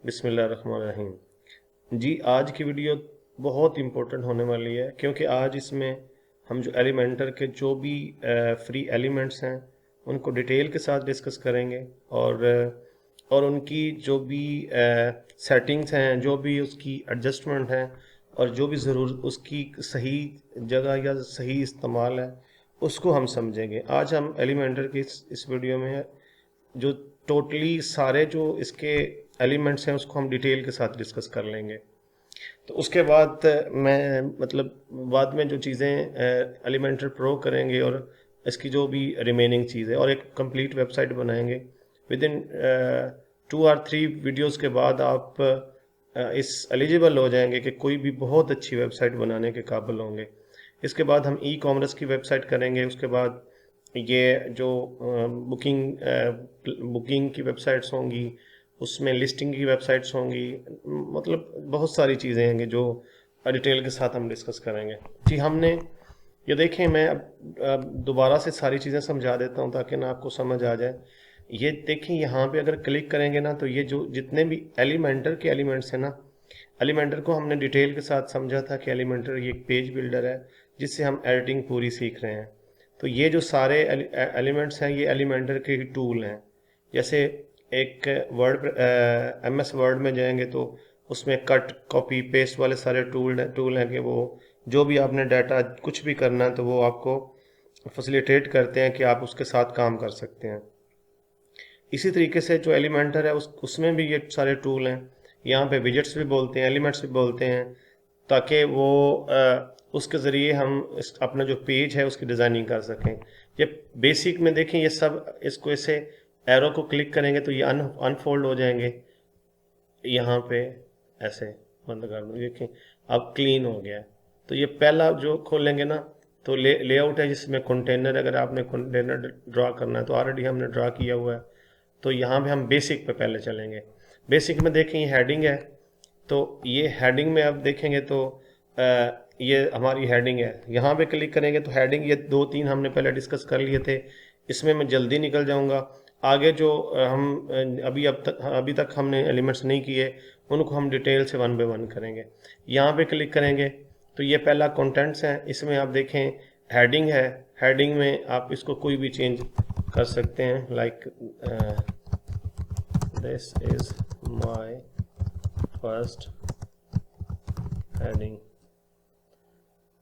बिस्मिल्लाहिर्रहमानिर्रहीम। जी, आज की वीडियो बहुत इम्पोर्टेंट होने वाली है क्योंकि आज इसमें हम जो एलिमेंटर के जो भी फ्री एलिमेंट्स हैं उनको डिटेल के साथ डिस्कस करेंगे और उनकी जो भी सेटिंग्स हैं, जो भी उसकी एडजस्टमेंट हैं और जो भी ज़रूर उसकी सही जगह या सही इस्तेमाल है उसको हम समझेंगे। आज हम एलिमेंटर की इस वीडियो में जो टोटली सारे जो इसके एलिमेंट्स हैं उसको हम डिटेल के साथ डिस्कस कर लेंगे। तो उसके बाद मैं मतलब बाद में जो चीज़ें एलिमेंटर प्रो करेंगे और इसकी जो भी रिमेनिंग चीज़ है और एक कंप्लीट वेबसाइट बनाएंगे। विद इन 2 और 3 वीडियोस के बाद आप इस एलिजिबल हो जाएंगे कि कोई भी बहुत अच्छी वेबसाइट बनाने के काबिल होंगे। इसके बाद हम ई कॉमर्स की वेबसाइट करेंगे। उसके बाद ये जो बुकिंग की वेबसाइट्स होंगी, उसमें लिस्टिंग की वेबसाइट्स होंगी, मतलब बहुत सारी चीज़ें हैं जो डिटेल के साथ हम डिस्कस करेंगे। जी, हमने ये देखें, मैं अब दोबारा से सारी चीज़ें समझा देता हूँ ताकि ना आपको समझ आ जाए। ये देखें, यहाँ पे अगर क्लिक करेंगे ना तो ये जो जितने भी एलिमेंटर के एलिमेंट्स हैं ना, एलिमेंटर को हमने डिटेल के साथ समझा था कि एलिमेंटर ये एक पेज बिल्डर है जिससे हम एडिटिंग पूरी सीख रहे हैं। तो ये जो सारे एलिमेंट्स हैं ये एलिमेंटर के ही टूल हैं। जैसे एक MS वर्ड में जाएंगे तो उसमें कट कॉपी पेस्ट वाले सारे टूल हैं कि वो जो भी आपने डाटा कुछ भी करना है तो वो आपको फैसिलिटेट करते हैं कि आप उसके साथ काम कर सकते हैं। इसी तरीके से जो एलिमेंटर है उसमें भी ये सारे टूल हैं। यहाँ पे विजेट्स भी बोलते हैं, एलिमेंट्स भी बोलते हैं, ताकि वो उसके ज़रिए हम अपना जो पेज है उसकी डिज़ाइनिंग कर सकें। ये बेसिक में देखें, ये सब इसको ऐसे एरो को क्लिक करेंगे तो ये अनफोल्ड हो जाएंगे। यहाँ पे ऐसे बंद कर दो, देखें अब क्लीन हो गया है। तो ये पहला जो खोलेंगे ना तो लेआउट है जिसमें कंटेनर, अगर आपने कंटेनर ड्रा करना है तो ऑलरेडी हमने ड्रा किया हुआ है। तो यहाँ पे हम बेसिक पे पहले चलेंगे। बेसिक में देखें ये हेडिंग है, तो ये हेडिंग में अब देखेंगे तो ये हमारी हेडिंग है। यहाँ पे क्लिक करेंगे तो हेडिंग ये 2-3 हमने पहले डिस्कस कर लिए थे, इसमें मैं जल्दी निकल जाऊँगा। आगे जो हम अभी तक हमने एलिमेंट्स नहीं किए उनको हम डिटेल से 1 बाय 1 करेंगे। यहाँ पे क्लिक करेंगे तो ये पहला कंटेंट्स है, इसमें आप देखें हेडिंग है। हेडिंग में आप इसको कोई भी चेंज कर सकते हैं, like this is my first heading,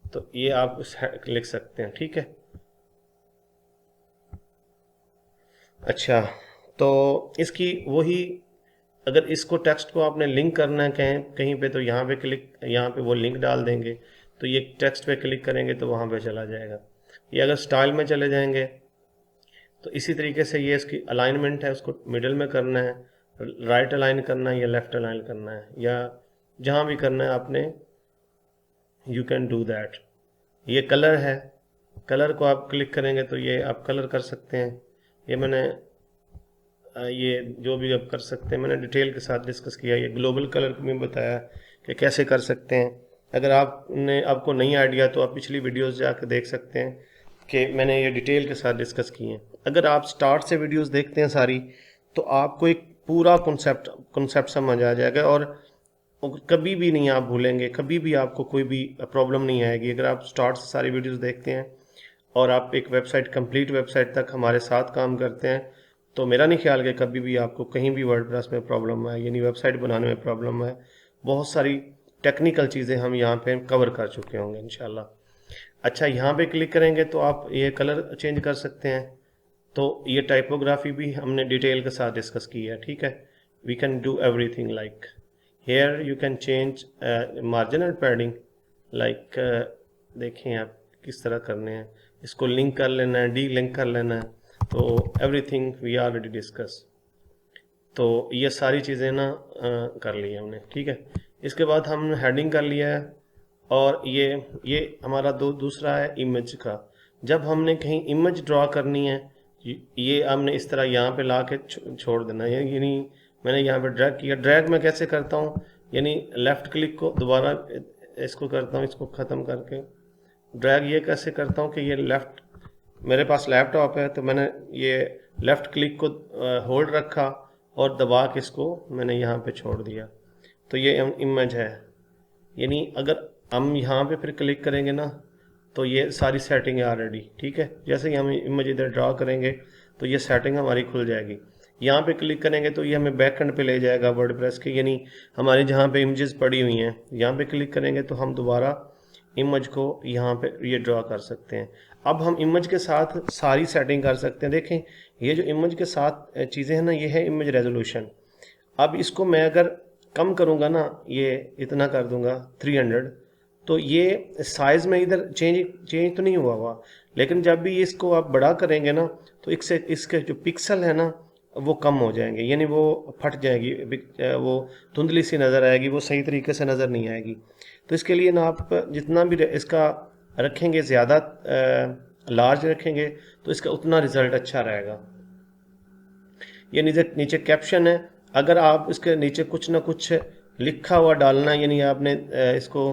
तो ये आप लिख सकते हैं, ठीक है। अच्छा, तो इसकी वही, अगर इसको टेक्स्ट को आपने लिंक करना है कहीं कहीं पे तो यहाँ पे वो लिंक डाल देंगे, तो ये टेक्स्ट पे क्लिक करेंगे तो वहाँ पे चला जाएगा। ये अगर स्टाइल में चले जाएंगे तो इसी तरीके से ये इसकी अलाइनमेंट है, उसको मिडिल में करना है, राइट अलाइन करना है या लेफ्ट अलाइन करना है, या जहाँ भी करना है आपने, यू कैन डू दैट। ये कलर है, कलर को आप क्लिक करेंगे तो ये आप कलर कर सकते हैं। ये मैंने ये जो भी आप कर सकते हैं मैंने डिटेल के साथ डिस्कस किया। ये ग्लोबल कलर में बताया कि कैसे कर सकते हैं। अगर आपको नहीं आइडिया तो आप पिछली वीडियोस जाकर देख सकते हैं कि मैंने ये डिटेल के साथ डिस्कस किए हैं। अगर आप स्टार्ट से वीडियोस देखते हैं सारी तो आपको एक पूरा कॉन्सेप्ट समझ आ जाएगा और कभी भी नहीं आप भूलेंगे, कभी भी आपको कोई भी प्रॉब्लम नहीं आएगी। अगर आप स्टार्ट से सारी वीडियोस देखते हैं और आप एक कंप्लीट वेबसाइट तक हमारे साथ काम करते हैं तो मेरा नहीं ख्याल कि कभी भी आपको कहीं भी वर्डप्रेस में प्रॉब्लम है, यानी वेबसाइट बनाने में प्रॉब्लम है। बहुत सारी टेक्निकल चीज़ें हम यहाँ पे कवर कर चुके होंगे इंशाल्लाह। अच्छा, यहाँ पे क्लिक करेंगे तो आप ये कलर चेंज कर सकते हैं। तो ये टाइपोग्राफी भी हमने डिटेल के साथ डिस्कस की है, ठीक है। We can do everything, like here you can change margin and padding, like देखें आप किस तरह करने हैं। इसको लिंक कर लेना है, डी लिंक कर लेना है, तो एवरीथिंग वी ऑलरेडी डिस्कस। तो ये सारी चीज़ें ना कर ली हमने, ठीक है। इसके बाद हम हेडिंग कर लिया है और ये हमारा दूसरा है इमेज का। जब हमने कहीं इमेज ड्रॉ करनी है ये हमने इस तरह यहाँ पे ला के छोड़ देना है, यानी मैंने यहाँ पे ड्रैग किया। ड्रैग मैं कैसे करता हूँ, यानी लेफ़्ट क्लिक को दोबारा इसको करता हूँ, इसको ख़त्म करके ड्रैग ये कैसे करता हूँ कि ये मेरे पास लैपटॉप है तो मैंने ये लेफ़्ट क्लिक को होल्ड रखा और दबा के इसको मैंने यहाँ पे छोड़ दिया, तो ये इमेज है। यानी अगर हम यहाँ पे फिर क्लिक करेंगे ना तो ये सारी सेटिंग है ऑलरेडी, ठीक है। जैसे ही हम इमेज इधर ड्रा करेंगे तो ये सेटिंग हमारी खुल जाएगी। यहाँ पे क्लिक करेंगे तो ये हमें बैकएंड पे ले जाएगा वर्डप्रेस के, यानी हमारी जहाँ पे इमेजेस पड़ी हुई हैं यहाँ पे क्लिक करेंगे तो हम दोबारा इमेज को यहाँ पे ये ड्रा कर सकते हैं। अब हम इमेज के साथ सारी सेटिंग कर सकते हैं। देखें ये जो इमेज के साथ चीज़ें हैं ना, ये है इमेज रेजोल्यूशन। अब इसको मैं अगर कम करूँगा ना, ये इतना कर दूंगा 300, तो ये साइज में इधर चेंज तो नहीं हुआ, लेकिन जब भी इसको आप बड़ा करेंगे ना तो इसके जो पिक्सल है ना वो कम हो जाएंगे, यानी वो फट जाएगी, वो धुंधली सी नज़र आएगी, वो सही तरीके से नज़र नहीं आएगी। तो इसके लिए ना आप जितना भी इसका रखेंगे, ज़्यादा लार्ज रखेंगे तो इसका उतना रिज़ल्ट अच्छा रहेगा। ये नीचे कैप्शन है, अगर आप इसके नीचे कुछ ना कुछ लिखा हुआ डालना, यानी आपने इसको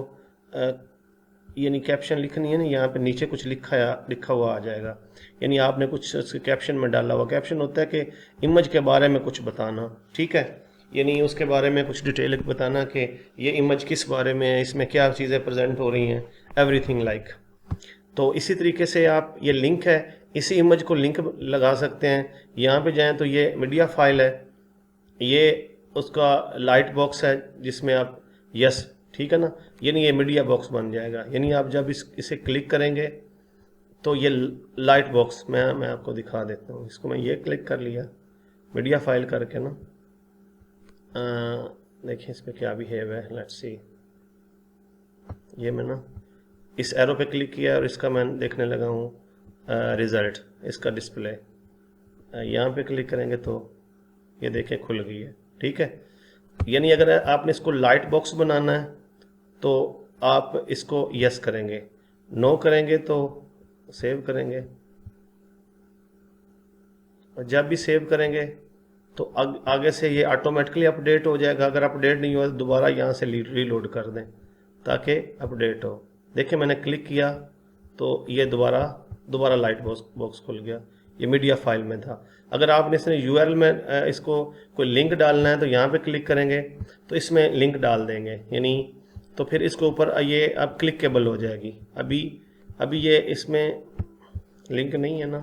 यानी कैप्शन लिखनी है ना, यहाँ पे नीचे कुछ लिखा हुआ आ जाएगा, यानी आपने कुछ उसके कैप्शन में डाला हुआ। कैप्शन होता है कि इमेज के बारे में कुछ बताना, ठीक है, यानी उसके बारे में कुछ डिटेल बताना कि ये इमेज किस बारे में है, इसमें क्या चीज़ें प्रेजेंट हो रही हैं, एवरीथिंग लाइक। तो इसी तरीके से आप ये लिंक है, इसी इमेज को लिंक लगा सकते हैं। यहाँ पे जाएं तो ये मीडिया फाइल है, ये उसका लाइट बॉक्स है जिसमें आप यस, ठीक है ना, यानी ये मीडिया बॉक्स बन जाएगा। यानी आप जब इसे क्लिक करेंगे तो ये लाइट बॉक्स मैं आपको दिखा देता हूँ। इसको मैं ये क्लिक कर लिया मीडिया फाइल करके ना, देखिए इस पर क्या बिहेव है, लेट्स सी। ये मैं ना इस एरो पे क्लिक किया और इसका मैं देखने लगा हूँ रिज़ल्ट, इसका डिस्प्ले। यहाँ पे क्लिक करेंगे तो ये देखें खुल गई है, ठीक है। यानी अगर आपने इसको लाइट बॉक्स बनाना है तो आप इसको यस करेंगे, नो करेंगे तो सेव करेंगे, और जब भी सेव करेंगे तो आगे से ये ऑटोमेटिकली अपडेट हो जाएगा। अगर अपडेट नहीं हुआ तो दोबारा यहाँ से रीलोड कर दें ताकि अपडेट हो। देखिए मैंने क्लिक किया तो ये दोबारा लाइट बॉक्स खुल गया, ये मीडिया फाइल में था। अगर आपने इसने यूआरएल में इसको कोई लिंक डालना है तो यहाँ पे क्लिक करेंगे तो इसमें लिंक डाल देंगे, यानी तो फिर इसके ऊपर ये अब क्लिकेबल हो जाएगी। अभी ये इसमें लिंक नहीं है ना,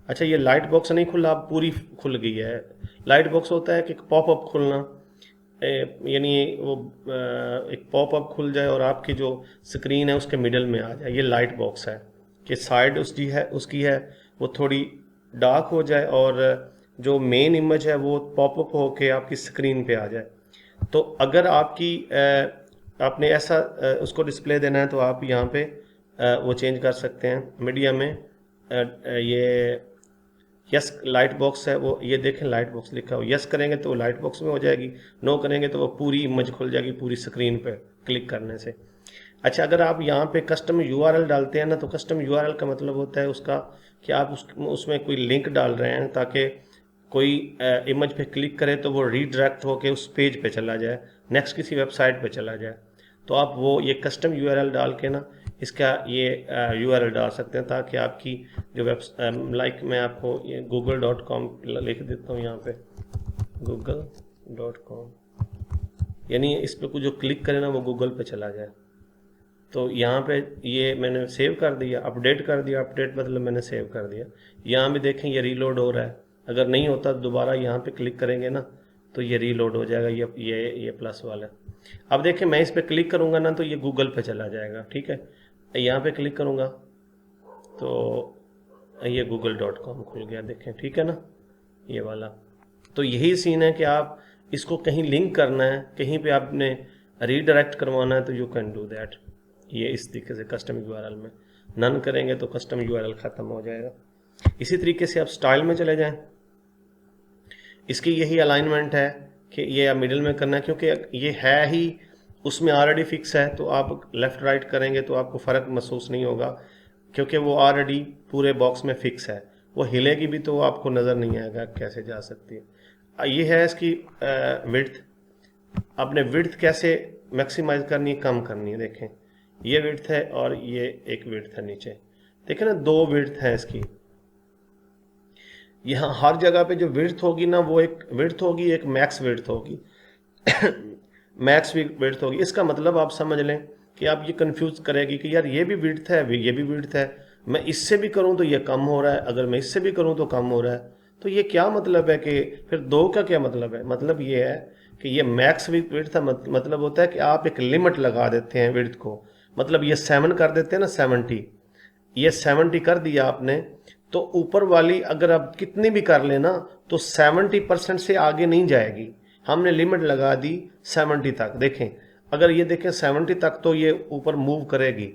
अच्छा ये लाइट बॉक्स नहीं खुला, अब पूरी खुल गई है। लाइट बॉक्स होता है कि पॉपअप खुलना, यानी वो एक पॉपअप खुल जाए और आपकी जो स्क्रीन है उसके मिडल में आ जाए, ये लाइट बॉक्स है कि साइड उसकी है वो थोड़ी डार्क हो जाए और जो मेन इमेज है वो पॉपअप होके आपकी स्क्रीन पे आ जाए। तो अगर आपने ऐसा उसको डिस्प्ले देना है तो आप यहाँ पे वो चेंज कर सकते हैं। मीडिया में ये यस लाइट बॉक्स है, वो ये देखें लाइट बॉक्स लिखा हो, यस करेंगे तो वो लाइट बॉक्स में हो जाएगी, नो करेंगे तो वो पूरी इमेज खुल जाएगी पूरी स्क्रीन पे क्लिक करने से। अच्छा अगर आप यहाँ पे कस्टम यूआरएल डालते हैं ना, तो कस्टम यूआरएल का मतलब होता है उसका कि आप उसमें कोई लिंक डाल रहे हैं ताकि कोई इमेज पे क्लिक करे तो वो रीडायरेक्ट होके उस पेज पे चला जाए, नेक्स्ट किसी वेबसाइट पे चला जाए। तो आप वो ये कस्टम यूआरएल डाल के ना इसका ये यूआरएल डाल सकते हैं ताकि आपकी जो लाइक मैं आपको ये google.com लिख देता हूँ यहाँ पे, google.com, यानी इस पर कुछ जो क्लिक करे ना वो गूगल पे चला जाए। तो यहाँ पे ये मैंने सेव कर दिया, अपडेट कर दिया, अपडेट मतलब मैंने सेव कर दिया। यहाँ भी देखें ये रीलोड हो रहा है, अगर नहीं होता तो दोबारा यहाँ पे क्लिक करेंगे ना तो ये रीलोड हो जाएगा, ये प्लस वाला। अब देखें मैं इस पर क्लिक करूँगा ना तो ये गूगल पे चला जाएगा, ठीक है। यहाँ पे क्लिक करूँगा तो ये google.com खुल गया, देखें, ठीक है ना, ये वाला। तो यही सीन है कि आप इसको कहीं लिंक करना है, कहीं पे आपने रीडायरेक्ट करवाना है तो यू कैन डू दैट। ये इस तरीके से कस्टम यूआरएल में नन करेंगे तो कस्टम यूआरएल ख़त्म हो जाएगा। इसी तरीके से आप स्टाइल में चले जाएं, इसकी यही अलाइनमेंट है कि ये आप मिडिल में करना है, क्योंकि ये है ही उसमें ऑलरेडी फिक्स है। तो आप लेफ़्ट राइट करेंगे तो आपको फ़र्क महसूस नहीं होगा, क्योंकि वो ऑलरेडी पूरे बॉक्स में फिक्स है। वो हिलेगी भी तो आपको नज़र नहीं आएगा कैसे जा सकती है। ये है इसकी विड्थ। आपने विड्थ कैसे मैक्सिमाइज करनी है, कम करनी है। देखें ये विड्थ है और ये एक विड्थ है नीचे, देखें ना, दो विड्थ है इसकी। यहाँ हर जगह पे जो विड्थ होगी ना, वो एक विड्थ होगी, एक मैक्स विड्थ होगी। मैक्स विड्थ होगी, इसका मतलब आप समझ लें कि आप ये कंफ्यूज करेगी कि यार ये भी विड्थ है, ये भी विड्थ है, मैं इससे भी करूँ तो ये कम हो रहा है, अगर मैं इससे भी करूँ तो कम हो रहा है। तो ये क्या मतलब है कि फिर दो का क्या मतलब है? मतलब ये है कि ये मैक्स विड्थ है, मतलब होता है कि आप एक लिमिट लगा देते हैं विड्थ को। मतलब ये 7 कर देते हैं ना, 70, ये 70 कर दिया आपने, तो ऊपर वाली अगर आप कितनी भी कर लेना तो 70% से आगे नहीं जाएगी। हमने लिमिट लगा दी 70 तक। देखें, अगर ये देखें 70 तक तो ये ऊपर मूव करेगी,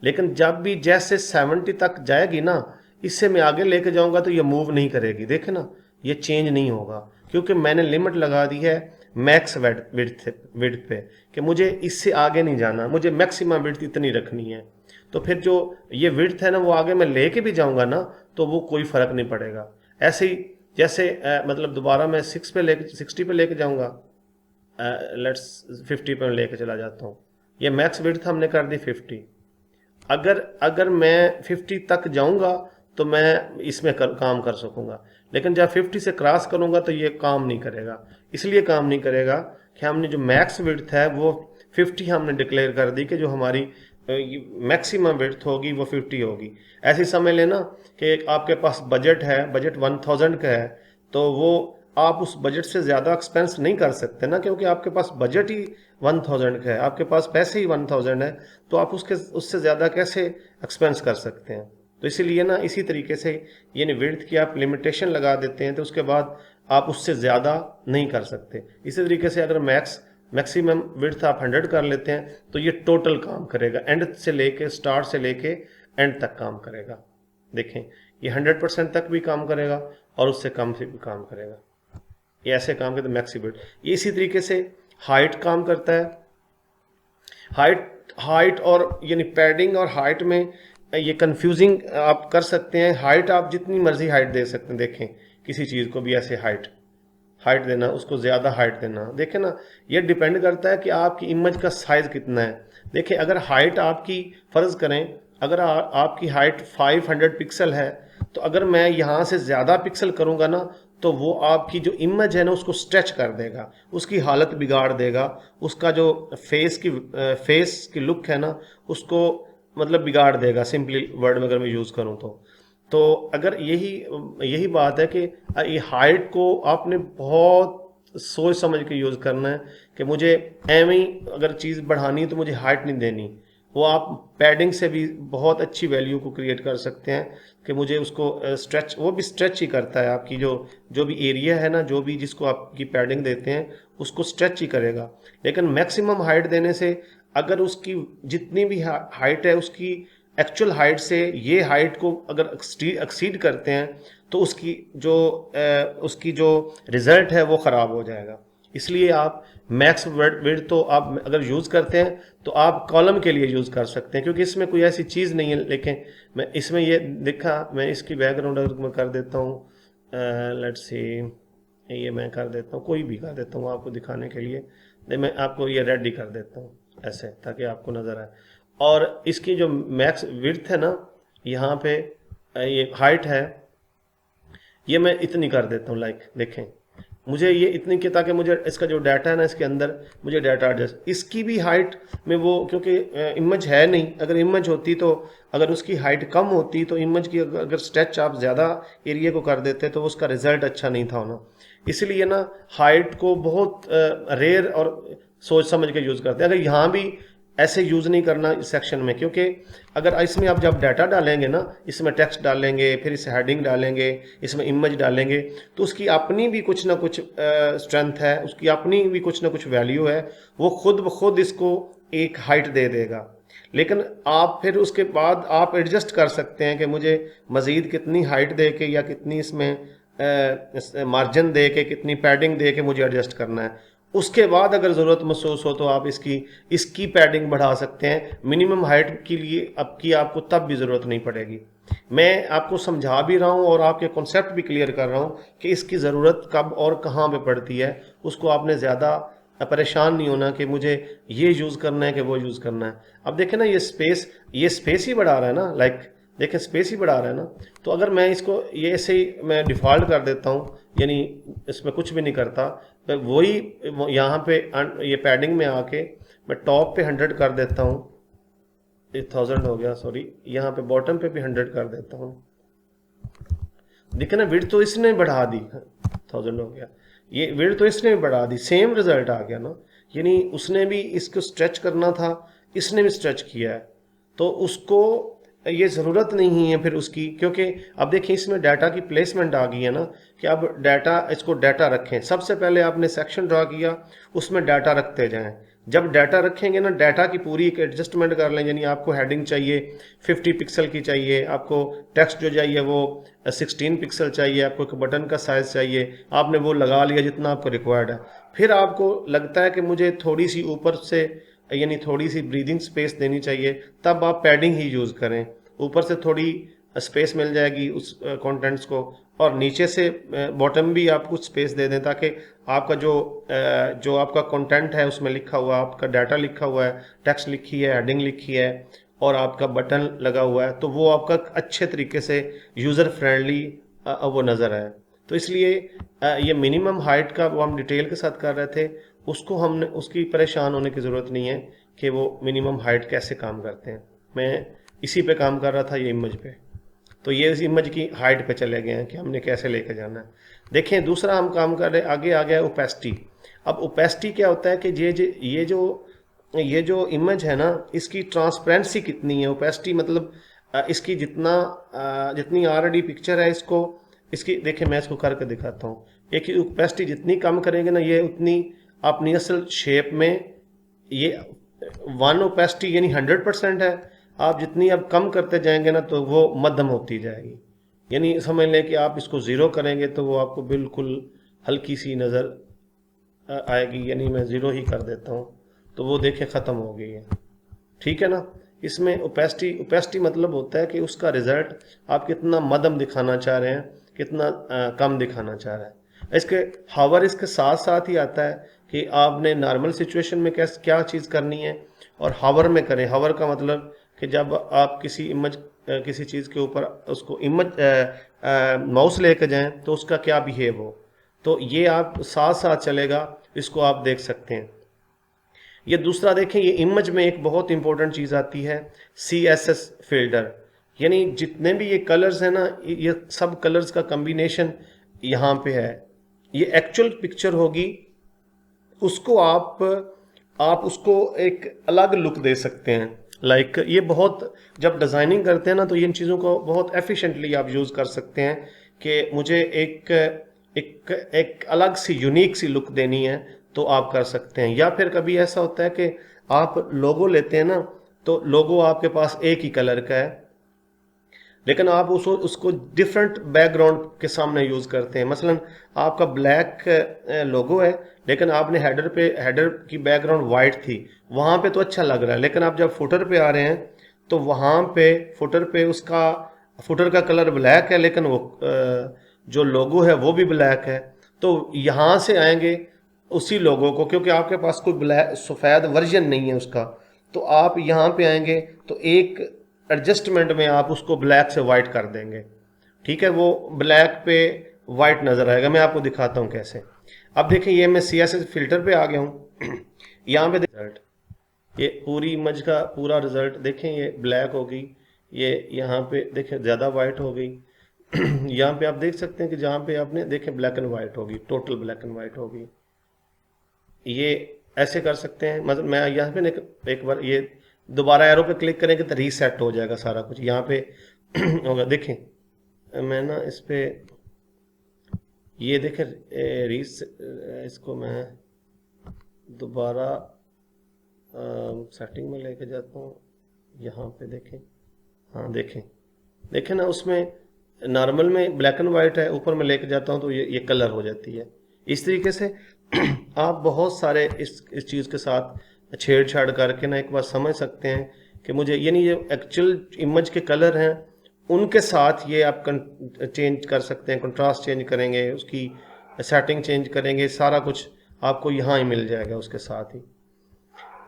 लेकिन जब भी जैसे 70 तक जाएगी ना, इससे मैं आगे लेके जाऊंगा तो ये मूव नहीं करेगी। देखें ना, ये चेंज नहीं होगा, क्योंकि मैंने लिमिट लगा दी है मैक्स विड्थ पे कि मुझे इससे आगे नहीं जाना, मुझे मैक्सिमम विड्थ इतनी रखनी है। तो फिर जो ये विड्थ है ना, वो आगे मैं लेके भी जाऊंगा ना तो वो कोई फर्क नहीं पड़ेगा। ऐसे ही जैसे मतलब दोबारा मैं 60 पे लेके जाऊंगा, लेट्स 50 पे लेके चला जाता हूँ। ये मैक्स विड्थ हमने कर दी 50। अगर अगर मैं 50 तक जाऊंगा तो मैं इसमें काम कर सकूंगा, लेकिन जब 50 से क्रॉस करूंगा तो ये काम नहीं करेगा। इसलिए काम नहीं करेगा कि हमने जो मैक्स विड्थ है वो 50 हमने डिक्लेयर कर दी कि जो हमारी मैक्सिमम विड्थ होगी वो 50 होगी। ऐसे समझ लेना कि आपके पास बजट है, बजट 1000 का है, तो वो आप उस बजट से ज़्यादा एक्सपेंस नहीं कर सकते ना, क्योंकि आपके पास बजट ही 1000 का है, आपके पास पैसे ही 1000 है, तो आप उससे ज़्यादा कैसे एक्सपेंस कर सकते हैं। तो इसीलिए ना इसी तरीके से यानी विड्थ की आप लिमिटेशन लगा देते हैं तो उसके बाद आप उससे ज़्यादा नहीं कर सकते। इसी तरीके से अगर मैक्सिमम विड्थ आप 100 कर लेते हैं तो ये टोटल काम करेगा, एंड से लेके स्टार्ट से लेके एंड तक काम करेगा। देखें, ये 100% तक भी काम करेगा और उससे कम से भी काम करेगा। ये ऐसे काम करते मैक्सी विड्थ। ये इसी तरीके से हाइट काम करता है। हाइट और यानी पैडिंग और हाइट में ये कंफ्यूजिंग आप कर सकते हैं। हाइट आप जितनी मर्जी हाइट दे सकते हैं। देखें, किसी चीज़ को भी ऐसे हाइट देना, उसको ज़्यादा हाइट देना। देखें ना, ये डिपेंड करता है कि आपकी इमेज का साइज़ कितना है। देखें, अगर हाइट आपकी फ़र्ज़ करें, अगर आपकी हाइट 500 पिक्सल है, तो अगर मैं यहाँ से ज़्यादा पिक्सल करूँगा ना तो वो आपकी जो इमेज है ना उसको स्ट्रेच कर देगा, उसकी हालत बिगाड़ देगा, उसका जो फेस की लुक है ना उसको मतलब बिगाड़ देगा, सिंपली वर्ड में अगर मैं यूज़ करूँ तो अगर यही बात है कि ये हाइट को आपने बहुत सोच समझ के यूज़ करना है कि मुझे एवं ही अगर चीज़ बढ़ानी है तो मुझे हाइट नहीं देनी। वो आप पैडिंग से भी बहुत अच्छी वैल्यू को क्रिएट कर सकते हैं कि मुझे उसको स्ट्रेच, वो भी स्ट्रेच ही करता है आपकी जो भी एरिया है ना, जो भी जिसको आपकी पैडिंग देते हैं उसको स्ट्रेच ही करेगा। लेकिन मैक्सिमम हाइट देने से अगर उसकी जितनी भी हाइट है उसकी एक्चुअल हाइट से ये हाइट को अगर एक्सीड करते हैं तो उसकी जो रिजल्ट है वो ख़राब हो जाएगा। इसलिए आप मैक्स विड्थ तो आप अगर यूज़ करते हैं तो आप कॉलम के लिए यूज़ कर सकते हैं, क्योंकि इसमें कोई ऐसी चीज़ नहीं है। लेकिन मैं इसमें ये देखा, मैं इसकी बैकग्राउंड अगर मैं कर देता हूँ, लेट्स सी, ये मैं कर देता हूँ, कोई भी कर देता हूँ आपको दिखाने के लिए। मैं आपको ये रेड ही कर देता हूँ ऐसे, ताकि आपको नज़र आए। और इसकी जो मैक्स विड्थ है ना, यहाँ पे ये हाइट है, ये मैं इतनी कर देता हूँ। लाइक देखें, मुझे ये इतनी की, ताकि मुझे इसका जो डाटा है ना इसके अंदर मुझे डाटा एडजस्ट, इसकी भी हाइट में वो, क्योंकि इमेज है नहीं, अगर इमेज होती तो अगर उसकी हाइट कम होती तो इमेज की अगर स्ट्रेच आप ज़्यादा एरिया को कर देते तो उसका रिजल्ट अच्छा नहीं था होना। इसलिए ना हाइट को बहुत रेयर और सोच समझ के यूज़ करते हैं। अगर यहाँ भी ऐसे यूज़ नहीं करना इस सेक्शन में, क्योंकि अगर इसमें आप जब डाटा डालेंगे ना, इसमें टेक्स्ट डालेंगे, फिर इसे हेडिंग डालेंगे, इसमें इमेज डालेंगे, तो उसकी अपनी भी कुछ ना कुछ स्ट्रेंथ है, उसकी अपनी भी कुछ ना कुछ वैल्यू है, वो खुद ब खुद इसको एक हाइट दे देगा। लेकिन आप फिर उसके बाद आप एडजस्ट कर सकते हैं कि मुझे मज़ीद कितनी हाइट दे के या कितनी इसमें मार्जिन दे के, कितनी पैडिंग दे के मुझे एडजस्ट करना है। उसके बाद अगर ज़रूरत महसूस हो तो आप इसकी पैडिंग बढ़ा सकते हैं। मिनिमम हाइट के लिए आपको तब भी ज़रूरत नहीं पड़ेगी। मैं आपको समझा भी रहा हूँ और आपके कॉन्सेप्ट भी क्लियर कर रहा हूँ कि इसकी ज़रूरत कब और कहाँ पे पड़ती है। उसको आपने ज़्यादा परेशान नहीं होना कि मुझे ये यूज़ करना है कि वो यूज़ करना है। अब देखें ना, ये स्पेस ही बढ़ा रहा है ना। लाइक देखें स्पेस ही बढ़ा रहा है ना। तो अगर मैं इसको ये ऐसे ही मैं डिफ़ॉल्ट कर देता हूँ, यानी इसमें कुछ भी नहीं करता, तो वही यहाँ पे ये पैडिंग में आके मैं टॉप पे 100 कर देता हूँ, 1000 हो गया सॉरी, यहाँ पे बॉटम पे भी 100 कर देता हूँ। देखिए ना विड्थ तो इसने बढ़ा दी, 1000 हो गया, ये विड्थ तो इसने भी बढ़ा दी, सेम रिजल्ट आ गया ना। यानी उसने भी इसको स्ट्रेच करना था, इसने भी स्ट्रेच किया है, तो उसको ये ज़रूरत नहीं है फिर उसकी, क्योंकि अब देखिए इसमें डाटा की प्लेसमेंट आ गई है ना, कि अब डाटा, इसको डाटा रखें। सबसे पहले आपने सेक्शन ड्रा किया, उसमें डाटा रखते जाएं। जब डाटा रखेंगे ना, डाटा की पूरी एक एडजस्टमेंट कर लें, यानी आपको हेडिंग चाहिए 50 पिक्सल की चाहिए, आपको टेक्स्ट जो चाहिए वो 16 पिक्सल चाहिए, आपको एक बटन का साइज़ चाहिए, आपने वो लगा लिया जितना आपको रिक्वायर्ड है। फिर आपको लगता है कि मुझे थोड़ी सी ऊपर से, यानी थोड़ी सी ब्रीदिंग स्पेस देनी चाहिए, तब आप पैडिंग ही यूज़ करें। ऊपर से थोड़ी स्पेस मिल जाएगी उस कंटेंट्स को, और नीचे से बॉटम भी आप कुछ स्पेस दे दें, ताकि आपका जो आपका कंटेंट है उसमें लिखा हुआ, आपका डाटा लिखा हुआ है, टेक्स्ट लिखी है, हेडिंग लिखी है, और आपका बटन लगा हुआ है, तो वो आपका अच्छे तरीके से यूज़र फ्रेंडली वो नज़र आए। तो इसलिए ये मिनिमम हाइट का वो हम डिटेल के साथ कर रहे थे, उसको हमने, उसकी परेशान होने की ज़रूरत नहीं है कि वो मिनिमम हाइट कैसे काम करते हैं। मैं इसी पे काम कर रहा था, ये इमेज पे। तो ये इस इमेज की हाइट पे चले गए हैं कि हमने कैसे लेके जाना है। देखें दूसरा हम काम कर रहे, आगे आ गया ओपेसिटी। अब ओपेसिटी क्या होता है कि ये जो इमेज है ना, इसकी ट्रांसपेरेंसी कितनी है। ओपेसिटी मतलब इसकी जितनी ऑलरेडी पिक्चर है, इसकी देखें, मैं इसको करके दिखाता हूँ। एक ओपेसिटी जितनी कम करेंगे ना, ये उतनी अपनी असल शेप में, ये 1 ओपेसिटी यानी 100% है। आप जितनी अब कम करते जाएंगे ना, तो वो मध्यम होती जाएगी। यानी समझ लें कि आप इसको 0 करेंगे तो वो आपको बिल्कुल हल्की सी नज़र आएगी। यानी मैं 0 ही कर देता हूँ, तो वो देखें ख़त्म हो गई है। ठीक है ना। इसमें ओपेसिटी मतलब होता है कि उसका रिजल्ट आप कितना मध्यम दिखाना चाह रहे हैं, कितना कम दिखाना चाह रहे हैं। इसके हावर इसके साथ साथ ही आता है कि आपने नॉर्मल सिचुएशन में क्या चीज़ करनी है, और हावर में करें। हावर का मतलब कि जब आप किसी चीज़ के ऊपर उसको माउस लेकर जाएं, तो उसका क्या बिहेव हो, तो ये आप साथ साथ चलेगा, इसको आप देख सकते हैं। ये दूसरा देखें, ये इमेज में एक बहुत इंपॉर्टेंट चीज़ आती है, CSS फिल्टर। यानी जितने भी ये कलर्स हैं ना, ये सब कलर्स का कम्बिनेशन यहाँ पे है। ये एक्चुअल पिक्चर होगी, उसको आप उसको एक अलग लुक दे सकते हैं। लाइक ये बहुत, जब डिज़ाइनिंग करते हैं ना, तो इन चीज़ों को बहुत एफिशिएंटली आप यूज़ कर सकते हैं कि मुझे एक अलग सी यूनिक सी लुक देनी है, तो आप कर सकते हैं। या फिर कभी ऐसा होता है कि आप लोगो लेते हैं ना, तो लोगो आपके पास एक ही कलर का है, लेकिन आप उसको डिफरेंट बैकग्राउंड के सामने यूज़ करते हैं। मसलन आपका ब्लैक लोगो है, लेकिन आपने हेडर की बैकग्राउंड वाइट थी, वहाँ पे तो अच्छा लग रहा है, लेकिन आप जब फुटर पे आ रहे हैं, तो वहाँ पे फुटर का कलर ब्लैक है, लेकिन वो जो लोगो है वो भी ब्लैक है। तो यहाँ से आएंगे उसी लोगो को, क्योंकि आपके पास कोई ब्लैक सफ़ेद वर्जन नहीं है उसका, तो आप यहाँ पे आएंगे, तो एक एडजस्टमेंट में आप उसको ब्लैक से वाइट कर देंगे। ठीक है, वो ब्लैक पे वाइट नज़र आएगा। मैं आपको दिखाता हूँ कैसे। अब देखें, ये मैं CSS फिल्टर पे आ गया हूँ। यहाँ पे रिजल्ट, ये पूरी इमेज का पूरा रिजल्ट देखें, ये ब्लैक हो गई, ये यहाँ पे देखें ज़्यादा वाइट हो गई। यहाँ पे आप देख सकते हैं कि जहाँ पे आपने देखें ब्लैक एंड वाइट होगी, टोटल ब्लैक एंड वाइट होगी। ये ऐसे कर सकते हैं। मतलब मैं यहाँ पे एक बार ये दोबारा एरो पे क्लिक करेंगे तो रीसेट हो जाएगा सारा कुछ यहाँ पे होगा। देखें, मैं ना इस पे ये देखें इसको मैं दोबारा सेटिंग में लेके जाता हूँ। यहाँ पे देखें, हाँ देखें ना, उसमें नॉर्मल में ब्लैक एंड वाइट है, ऊपर में लेके जाता हूँ तो ये कलर हो जाती है। इस तरीके से आप बहुत सारे इस चीज़ के साथ छेड़छाड़ करके ना एक बार समझ सकते हैं कि मुझे, यानी ये एक्चुअल इमेज के कलर हैं, उनके साथ ये आप चेंज कर सकते हैं, कंट्रास्ट चेंज करेंगे, उसकी सेटिंग चेंज करेंगे, सारा कुछ आपको यहाँ ही मिल जाएगा उसके साथ ही।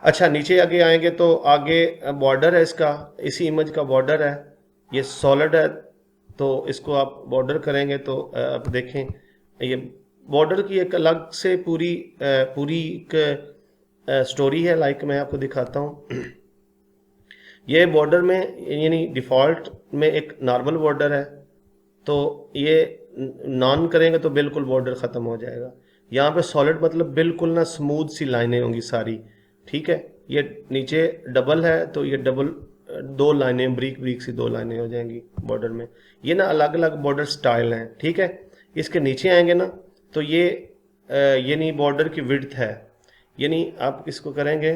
अच्छा, नीचे आगे आएंगे तो आगे बॉर्डर है इसका, इसी इमेज का बॉर्डर है। ये सॉलिड है, तो इसको आप बॉर्डर करेंगे तो आप देखें ये बॉर्डर की एक अलग से पूरी एक स्टोरी है। लाइक मैं आपको दिखाता हूँ। ये बॉर्डर में यानी डिफ़ॉल्ट में एक नॉर्मल बॉर्डर है, तो ये नॉन करेंगे तो बिल्कुल बॉर्डर ख़त्म हो जाएगा। यहाँ पे सॉलिड मतलब बिल्कुल ना स्मूथ सी लाइनें होंगी सारी, ठीक है। ये नीचे डबल है तो ये डबल दो लाइनें ब्रीक ब्रीक सी दो लाइनें हो जाएंगी बॉर्डर में। ये ना अलग अलग बॉर्डर स्टाइल हैं, ठीक है। इसके नीचे आएंगे ना तो ये नहीं बॉर्डर की विड्थ है, यानी आप इसको करेंगे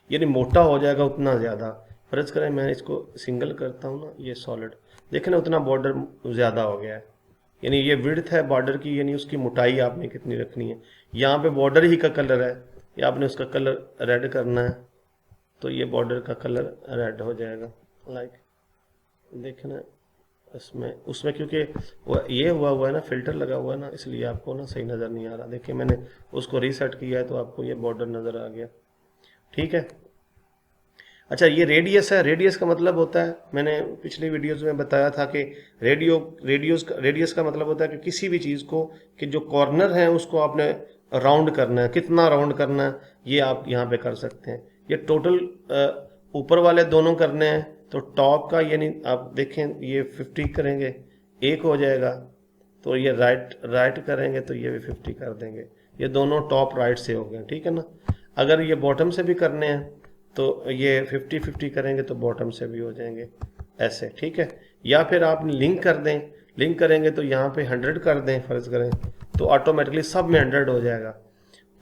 यानी मोटा हो जाएगा उतना ज़्यादा। फर्ज करें मैं इसको सिंगल करता हूँ ना, ये सॉलिड देखें ना उतना बॉर्डर ज़्यादा हो गया है, यानी ये विड्थ है बॉर्डर की, यानी उसकी मोटाई आपने कितनी रखनी है। यहाँ पे बॉर्डर ही का कलर है, या आपने उसका कलर रेड करना है तो ये बॉर्डर का कलर रेड हो जाएगा। लाइक देखना उसमें उसमें क्योंकि वो ये हुआ है ना, फिल्टर लगा हुआ है ना, इसलिए आपको ना सही नज़र नहीं आ रहा। देखिए मैंने उसको रीसेट किया है तो आपको ये बॉर्डर नज़र आ गया, ठीक है। अच्छा ये रेडियस है, रेडियस का मतलब होता है, मैंने पिछली वीडियोस में बताया था कि रेडियस का मतलब होता है कि किसी भी चीज़ को कि जो कॉर्नर है उसको आपने राउंड करना है, कितना राउंड करना है ये आप यहाँ पे कर सकते हैं। ये टोटल ऊपर वाले दोनों करने हैं तो टॉप का यानी आप देखें ये 50 करेंगे एक हो जाएगा, तो ये राइट करेंगे तो ये भी 50 कर देंगे। ये दोनों टॉप राइट से हो गए, ठीक है ना। अगर ये बॉटम से भी करने हैं तो ये 50-50 करेंगे तो बॉटम से भी हो जाएंगे ऐसे, ठीक है। या फिर आप लिंक कर दें, लिंक करेंगे तो यहाँ पे 100 कर दें फर्ज करें, तो ऑटोमेटिकली सब में 100 हो जाएगा।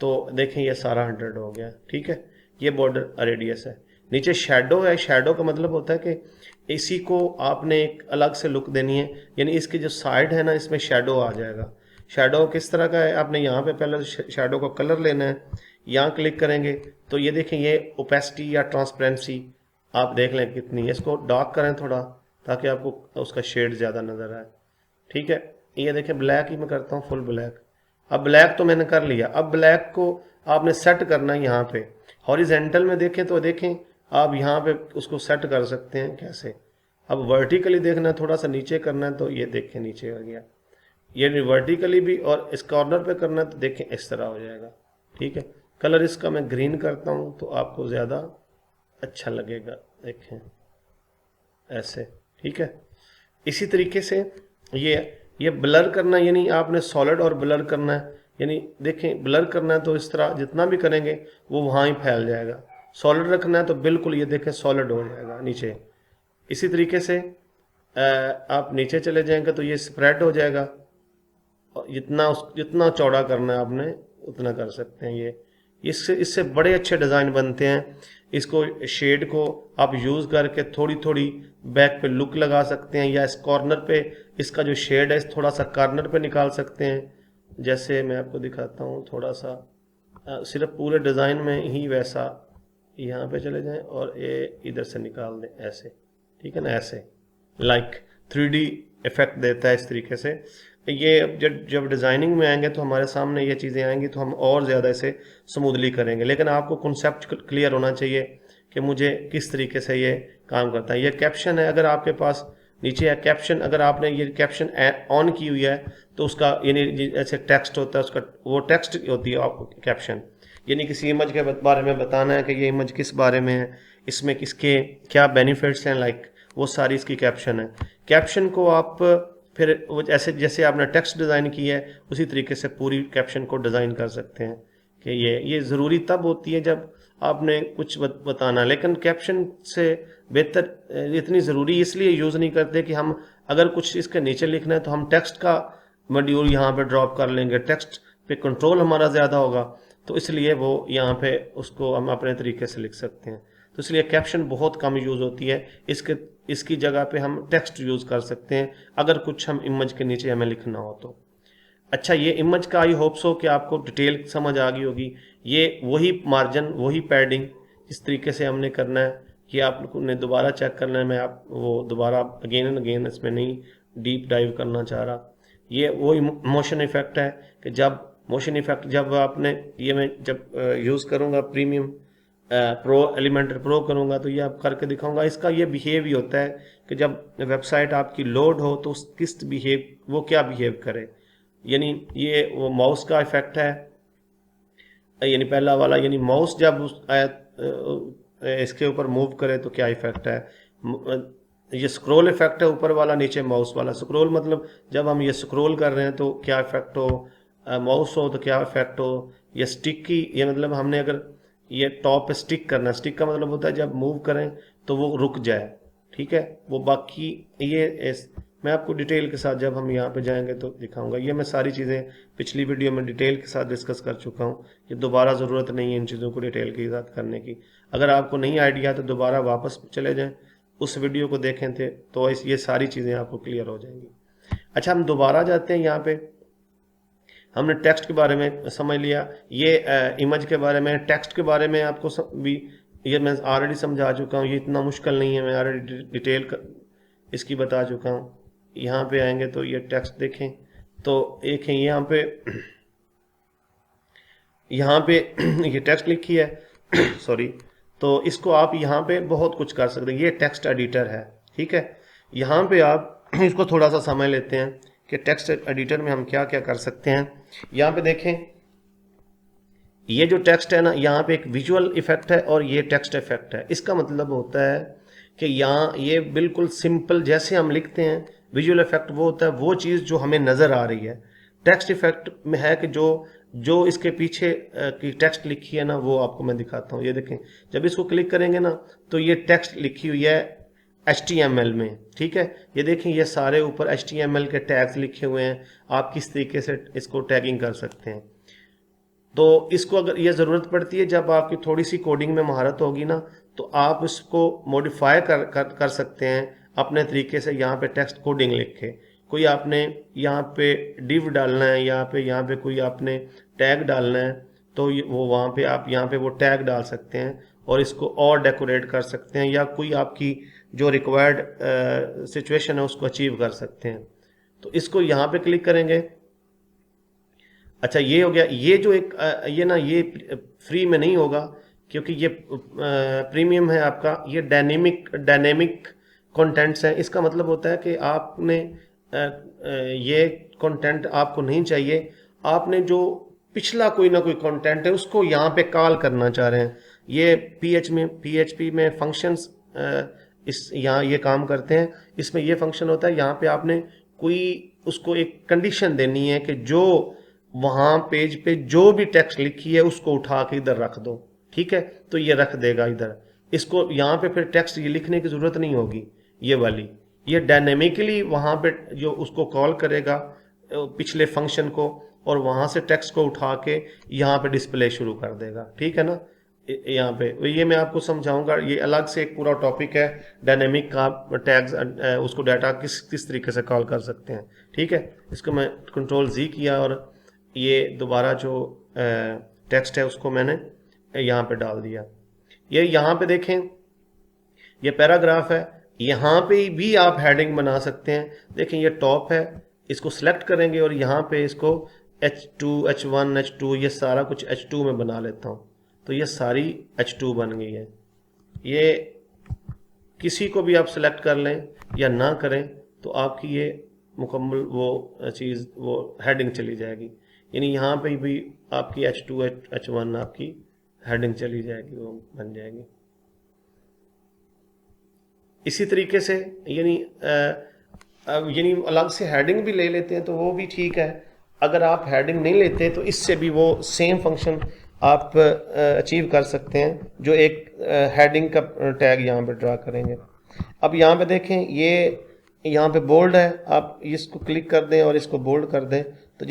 तो देखें ये सारा 100 हो गया, ठीक है। ये बॉर्डर रेडियस है। नीचे शेडो है, शेडो का मतलब होता है कि इसी को आपने एक अलग से लुक देनी है, यानी इसकी जो साइड है ना इसमें शेडो आ जाएगा। शेडो किस तरह का है, आपने यहाँ पे पहले शेडो का कलर लेना है, यहाँ क्लिक करेंगे तो ये देखें ये ओपेसिटी या ट्रांसपेरेंसी आप देख लें कितनी है। इसको डार्क करें थोड़ा ताकि आपको उसका शेड ज़्यादा नज़र आए, ठीक है। ये देखें ब्लैक ही मैं करता हूँ, फुल ब्लैक। अब ब्लैक तो मैंने कर लिया, अब ब्लैक को आपने सेट करना है यहाँ पे हॉरिजेंटल में। देखें तो देखें आप यहाँ पे उसको सेट कर सकते हैं कैसे। अब वर्टिकली देखना है, थोड़ा सा नीचे करना है तो ये देखें नीचे हो गया। ये वर्टिकली भी और इस कॉर्नर पे करना है तो देखें इस तरह हो जाएगा, ठीक है। कलर इसका मैं ग्रीन करता हूँ तो आपको ज़्यादा अच्छा लगेगा, देखें ऐसे, ठीक है। इसी तरीके से ये ब्लर करना, यानी आपने सॉलिड और ब्लर करना है, यानी देखें ब्लर करना है तो इस तरह जितना भी करेंगे वो वहाँ ही फैल जाएगा। सॉलिड रखना है तो बिल्कुल ये देखें सॉलिड हो जाएगा नीचे। इसी तरीके से आप नीचे चले जाएंगे तो ये स्प्रेड हो जाएगा, जितना चौड़ा करना है आपने उतना कर सकते हैं। ये इससे बड़े अच्छे डिज़ाइन बनते हैं। इसको शेड को आप यूज़ करके थोड़ी थोड़ी बैक पे लुक लगा सकते हैं, या इस कॉर्नर पे इसका जो शेड है थोड़ा सा कॉर्नर पे निकाल सकते हैं। जैसे मैं आपको दिखाता हूँ थोड़ा सा, सिर्फ पूरे डिज़ाइन में ही वैसा यहाँ पे चले जाएं और ये इधर से निकाल दें ऐसे, ठीक है ना, ऐसे लाइक 3D इफेक्ट देता है इस तरीके से। ये जब डिज़ाइनिंग में आएंगे तो हमारे सामने ये चीज़ें आएंगी तो हम और ज़्यादा इसे स्मूथली करेंगे। लेकिन आपको कॉन्सेप्ट क्लियर होना चाहिए कि मुझे किस तरीके से ये काम करता है। ये कैप्शन है, अगर आपके पास नीचे है कैप्शन, अगर आपने ये कैप्शन ऑन की हुई है तो उसका यानी ऐसे टेक्स्ट होता है उसका, वो टेक्स्ट होती है आपको कैप्शन, यानी किसी इमेज के बारे में बताना है कि ये इमेज किस बारे में है, इसमें किसके क्या बेनिफिट्स हैं, लाइक वो सारी इसकी कैप्शन है। कैप्शन को आप फिर वो जैसे आपने टेक्स्ट डिज़ाइन की है उसी तरीके से पूरी कैप्शन को डिज़ाइन कर सकते हैं कि ये ज़रूरी तब होती है जब आपने कुछ बताना। लेकिन कैप्शन से बेहतर इतनी ज़रूरी इसलिए यूज़ नहीं करते कि हम अगर कुछ इसके नीचे लिखना है तो हम टेक्स्ट का मॉड्यूल यहाँ पे ड्रॉप कर लेंगे, टेक्स्ट पे कंट्रोल हमारा ज़्यादा होगा, तो इसलिए वो यहाँ पे उसको हम अपने तरीके से लिख सकते हैं। तो इसलिए कैप्शन बहुत कम यूज़ होती है, इसकी जगह पे हम टेक्स्ट यूज़ कर सकते हैं अगर कुछ हम इमेज के नीचे हमें लिखना हो तो। अच्छा ये इमेज का आई होप्स हो कि आपको डिटेल समझ आ गई होगी। ये वही मार्जिन वही पैडिंग इस तरीके से हमने करना है कि आपने दोबारा चेक करना है। मैं आप वो दोबारा अगेन एंड अगेन इसमें नहीं डीप डाइव करना चाह रहा। ये वही मोशन इफेक्ट है कि जब मोशन इफेक्ट जब आपने ये मैं जब यूज़ करूँगा प्रीमियम प्रो एलिमेंटर प्रो करूँगा तो ये आप करके दिखाऊंगा। इसका ये बिहेव ही होता है कि जब वेबसाइट आपकी लोड हो तो किस बिहेव, वो क्या बिहेव करे। यानी ये वो माउस का इफेक्ट है, यानी पहला वाला, यानी माउस जब उस इसके ऊपर मूव करे तो क्या इफेक्ट है। ये स्क्रॉल इफेक्ट है ऊपर वाला, नीचे माउस वाला। स्क्रॉल मतलब जब हम ये स्क्रॉल कर रहे हैं तो क्या इफेक्ट हो, माउस हो तो क्या इफेक्ट हो। ये स्टिक की, ये मतलब हमने अगर ये टॉप पे स्टिक करना, स्टिक का मतलब होता है जब मूव करें तो वो रुक जाए, ठीक है। वो बाकी ये मैं आपको डिटेल के साथ जब हम यहाँ पे जाएंगे तो दिखाऊंगा। ये मैं सारी चीज़ें पिछली वीडियो में डिटेल के साथ डिस्कस कर चुका हूँ, ये दोबारा ज़रूरत नहीं है इन चीज़ों को डिटेल के साथ करने की। अगर आपको नहीं आइडिया तो दोबारा वापस चले जाएं, उस वीडियो को देखें थे तो ये सारी चीज़ें आपको क्लियर हो जाएंगी। अच्छा, हम दोबारा जाते हैं। यहाँ पे हमने टेक्स्ट के बारे में समझ लिया, ये इमेज के बारे में, टेक्स्ट के बारे में आपको भी ये मैं ऑलरेडी समझा चुका हूँ, ये इतना मुश्किल नहीं है, मैं ऑलरेडी डिटेल इसकी बता चुका हूँ। यहाँ पे आएंगे तो ये टेक्स्ट देखें तो एक है यहाँ पे ये टेक्स्ट लिखी है सॉरी। तो इसको आप यहाँ पे बहुत कुछ कर सकते हैं, ये टेक्स्ट एडिटर है, ठीक है। यहाँ पे आप इसको थोड़ा सा समझ लेते हैं कि टेक्स्ट एडिटर में हम क्या क्या कर सकते हैं। यहाँ पे देखें, ये जो टेक्स्ट है ना, यहाँ पे एक विजुअल इफेक्ट है और ये टेक्स्ट इफेक्ट है। इसका मतलब होता है कि यहाँ ये बिल्कुल सिंपल जैसे हम लिखते हैं, विजुअल इफेक्ट वो होता है वो चीज़ जो हमें नज़र आ रही है। टेक्स्ट इफेक्ट में है कि जो इसके पीछे की टेक्स्ट लिखी है ना, वो आपको मैं दिखाता हूँ। ये देखें, जब इसको क्लिक करेंगे ना तो ये टेक्स्ट लिखी हुई है HTML में, ठीक है। ये देखें, ये सारे ऊपर HTML के टैग्स लिखे हुए हैं। आप किस तरीके से इसको टैगिंग कर सकते हैं। तो इसको अगर ये ज़रूरत पड़ती है जब आपकी थोड़ी सी कोडिंग में महारत होगी ना, तो आप इसको मॉडिफाई कर सकते हैं अपने तरीके से। यहाँ पे टेक्स्ट कोडिंग लिख के कोई आपने यहाँ पे डिव डालना है, यहाँ पे कोई आपने टैग डालना है, तो वो वहाँ पे आप यहाँ पे वो टैग डाल सकते हैं और इसको और डेकोरेट कर सकते हैं, या कोई आपकी जो रिक्वायर्ड सिचुएशन है उसको अचीव कर सकते हैं। तो इसको यहाँ पे क्लिक करेंगे। अच्छा, ये हो गया। ये जो एक ये ना, ये फ्री में नहीं होगा क्योंकि ये प्रीमियम है आपका। ये डायनेमिक कंटेंट्स हैं। इसका मतलब होता है कि आपने ये कंटेंट आपको नहीं चाहिए, आपने जो पिछला कोई ना कोई कंटेंट है उसको यहाँ पे कॉल करना चाह रहे हैं। ये PHP में फंक्शंस इस यहाँ ये काम करते हैं। इसमें ये फंक्शन होता है, यहाँ पे आपने कोई उसको एक कंडीशन देनी है कि जो वहाँ पेज पे जो भी टेक्स्ट लिखी है उसको उठा के इधर रख दो, ठीक है। तो ये रख देगा इधर। इसको यहाँ पे फिर टेक्स्ट ये लिखने की ज़रूरत नहीं होगी, ये वाली। ये डायनेमिकली वहाँ पे जो उसको कॉल करेगा पिछले फंक्शन को, और वहाँ से टेक्स्ट को उठा के यहाँ पे डिस्प्ले शुरू कर देगा, ठीक है ना। यहाँ पे ये मैं आपको समझाऊंगा, ये अलग से एक पूरा टॉपिक है डायनेमिक का। टैग्स उसको डाटा किस तरीके से कॉल कर सकते हैं, ठीक है। इसको मैं Ctrl+Z किया और ये दोबारा जो टेक्स्ट है उसको मैंने यहाँ पे डाल दिया। ये यहाँ पे देखें, ये पैराग्राफ है। यहाँ पे भी आप हेडिंग बना सकते हैं। देखें, ये टॉप है, इसको सिलेक्ट करेंगे और यहाँ पे इसको H2, H1, H2 ये सारा कुछ H2 में बना लेता हूँ। तो ये सारी H2 बन गई है। ये किसी को भी आप सिलेक्ट कर लें या ना करें तो आपकी ये मुकम्मल वो चीज़ वो हेडिंग चली जाएगी। यानी यहाँ पे भी आपकी H2, H1 आपकी हेडिंग चली जाएगी, वो बन जाएगी। इसी तरीके से यानी अलग से हेडिंग भी ले लेते हैं तो वो भी ठीक है। अगर आप हेडिंग नहीं लेते तो इससे भी वो सेम फंक्शन आप अचीव कर सकते हैं, जो एक हेडिंग का टैग यहाँ पे ड्रा करेंगे। अब यहाँ पे देखें, ये यहाँ पे बोल्ड है, आप इसको क्लिक कर दें और इसको बोल्ड कर दें तो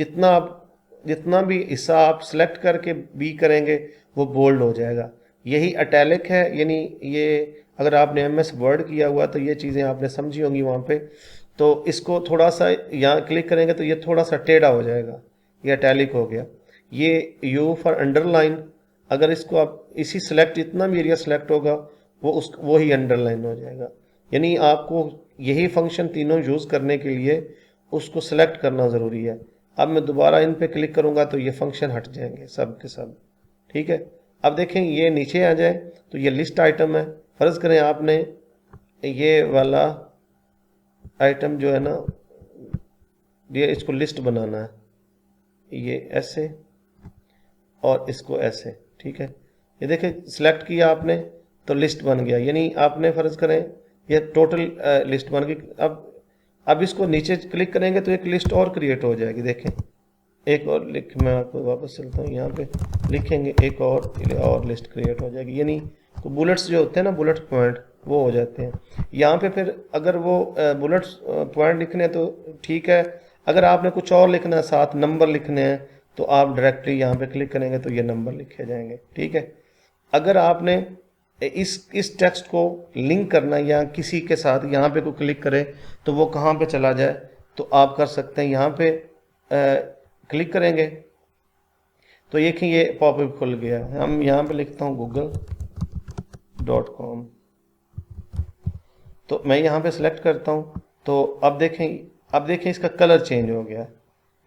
जितना भी हिस्सा आप सेलेक्ट करके भी करेंगे वो बोल्ड हो जाएगा। यही अटैलिक है, यानी ये अगर आपने MS वर्ड किया हुआ तो ये चीज़ें आपने समझी होंगी वहाँ पे। तो इसको थोड़ा सा यहाँ क्लिक करेंगे तो ये थोड़ा सा टेढ़ा हो जाएगा, ये अटैलिक हो गया। ये U फॉर अंडरलाइन, अगर इसको आप इसी सेलेक्ट जितना भी एरिया सेलेक्ट होगा वो ही अंडरलाइन हो जाएगा। यानी आपको यही फंक्शन तीनों यूज़ करने के लिए उसको सेलेक्ट करना ज़रूरी है। अब मैं दोबारा इन पे क्लिक करूँगा तो ये फंक्शन हट जाएंगे सब के सब, ठीक है। अब देखें ये नीचे आ जाए तो ये लिस्ट आइटम है। फ़र्ज़ करें आपने ये वाला आइटम जो है ना, ये इसको लिस्ट बनाना है, ये ऐसे और इसको ऐसे, ठीक है। ये देखें सिलेक्ट किया आपने तो लिस्ट बन गया, यानी आपने फ़र्ज़ करें ये टोटल लिस्ट बन गई। अब इसको नीचे क्लिक करेंगे तो एक लिस्ट और क्रिएट हो जाएगी। देखें एक और लिख, मैं आपको वापस चलता हूँ, यहाँ पे लिखेंगे एक और लिस्ट क्रिएट हो जाएगी, यानी तो बुलेट्स जो होते हैं ना, बुलेट पॉइंट वो हो जाते हैं यहाँ पे। फिर अगर वो बुलेट्स पॉइंट लिखने हैं तो ठीक है, अगर आपने कुछ और लिखना है, साथ नंबर लिखने हैं, तो आप डायरेक्टली यहाँ पे क्लिक करेंगे तो ये नंबर लिखे जाएंगे, ठीक है। अगर आपने इस टेक्स्ट को लिंक करना या किसी के साथ यहाँ पे को क्लिक करें तो वो कहाँ पे चला जाए, तो आप कर सकते हैं यहाँ पे क्लिक करेंगे तो ये पॉपअप खुल गया। हम यहाँ पे लिखता हूँ google.com, तो मैं यहाँ पे सिलेक्ट करता हूँ तो अब देखें इसका कलर चेंज हो गया,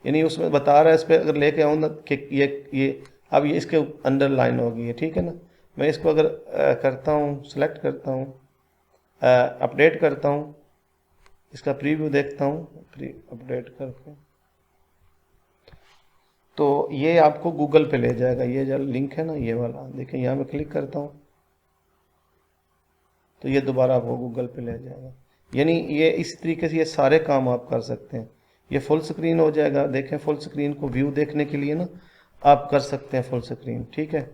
यानी उसमें बता रहा है, इस पर अगर लेके आऊँ ना कि ये अब ये इसके अंडर लाइन हो गई है, ठीक है ना। मैं इसको अगर करता हूँ, सिलेक्ट करता हूँ, अपडेट करता हूँ, इसका प्रीव्यू देखता हूँ, अपडेट करके तो ये आपको गूगल पे ले जाएगा। ये जो लिंक है ना ये वाला, देखें यहाँ पे क्लिक करता हूँ तो ये दोबारा आपको गूगल पे ले जाएगा। यानी ये इस तरीके से ये सारे काम आप कर सकते हैं। ये फुल स्क्रीन हो जाएगा। देखें फुल स्क्रीन को व्यू देखने के लिए ना आप कर सकते हैं फुल स्क्रीन, ठीक है।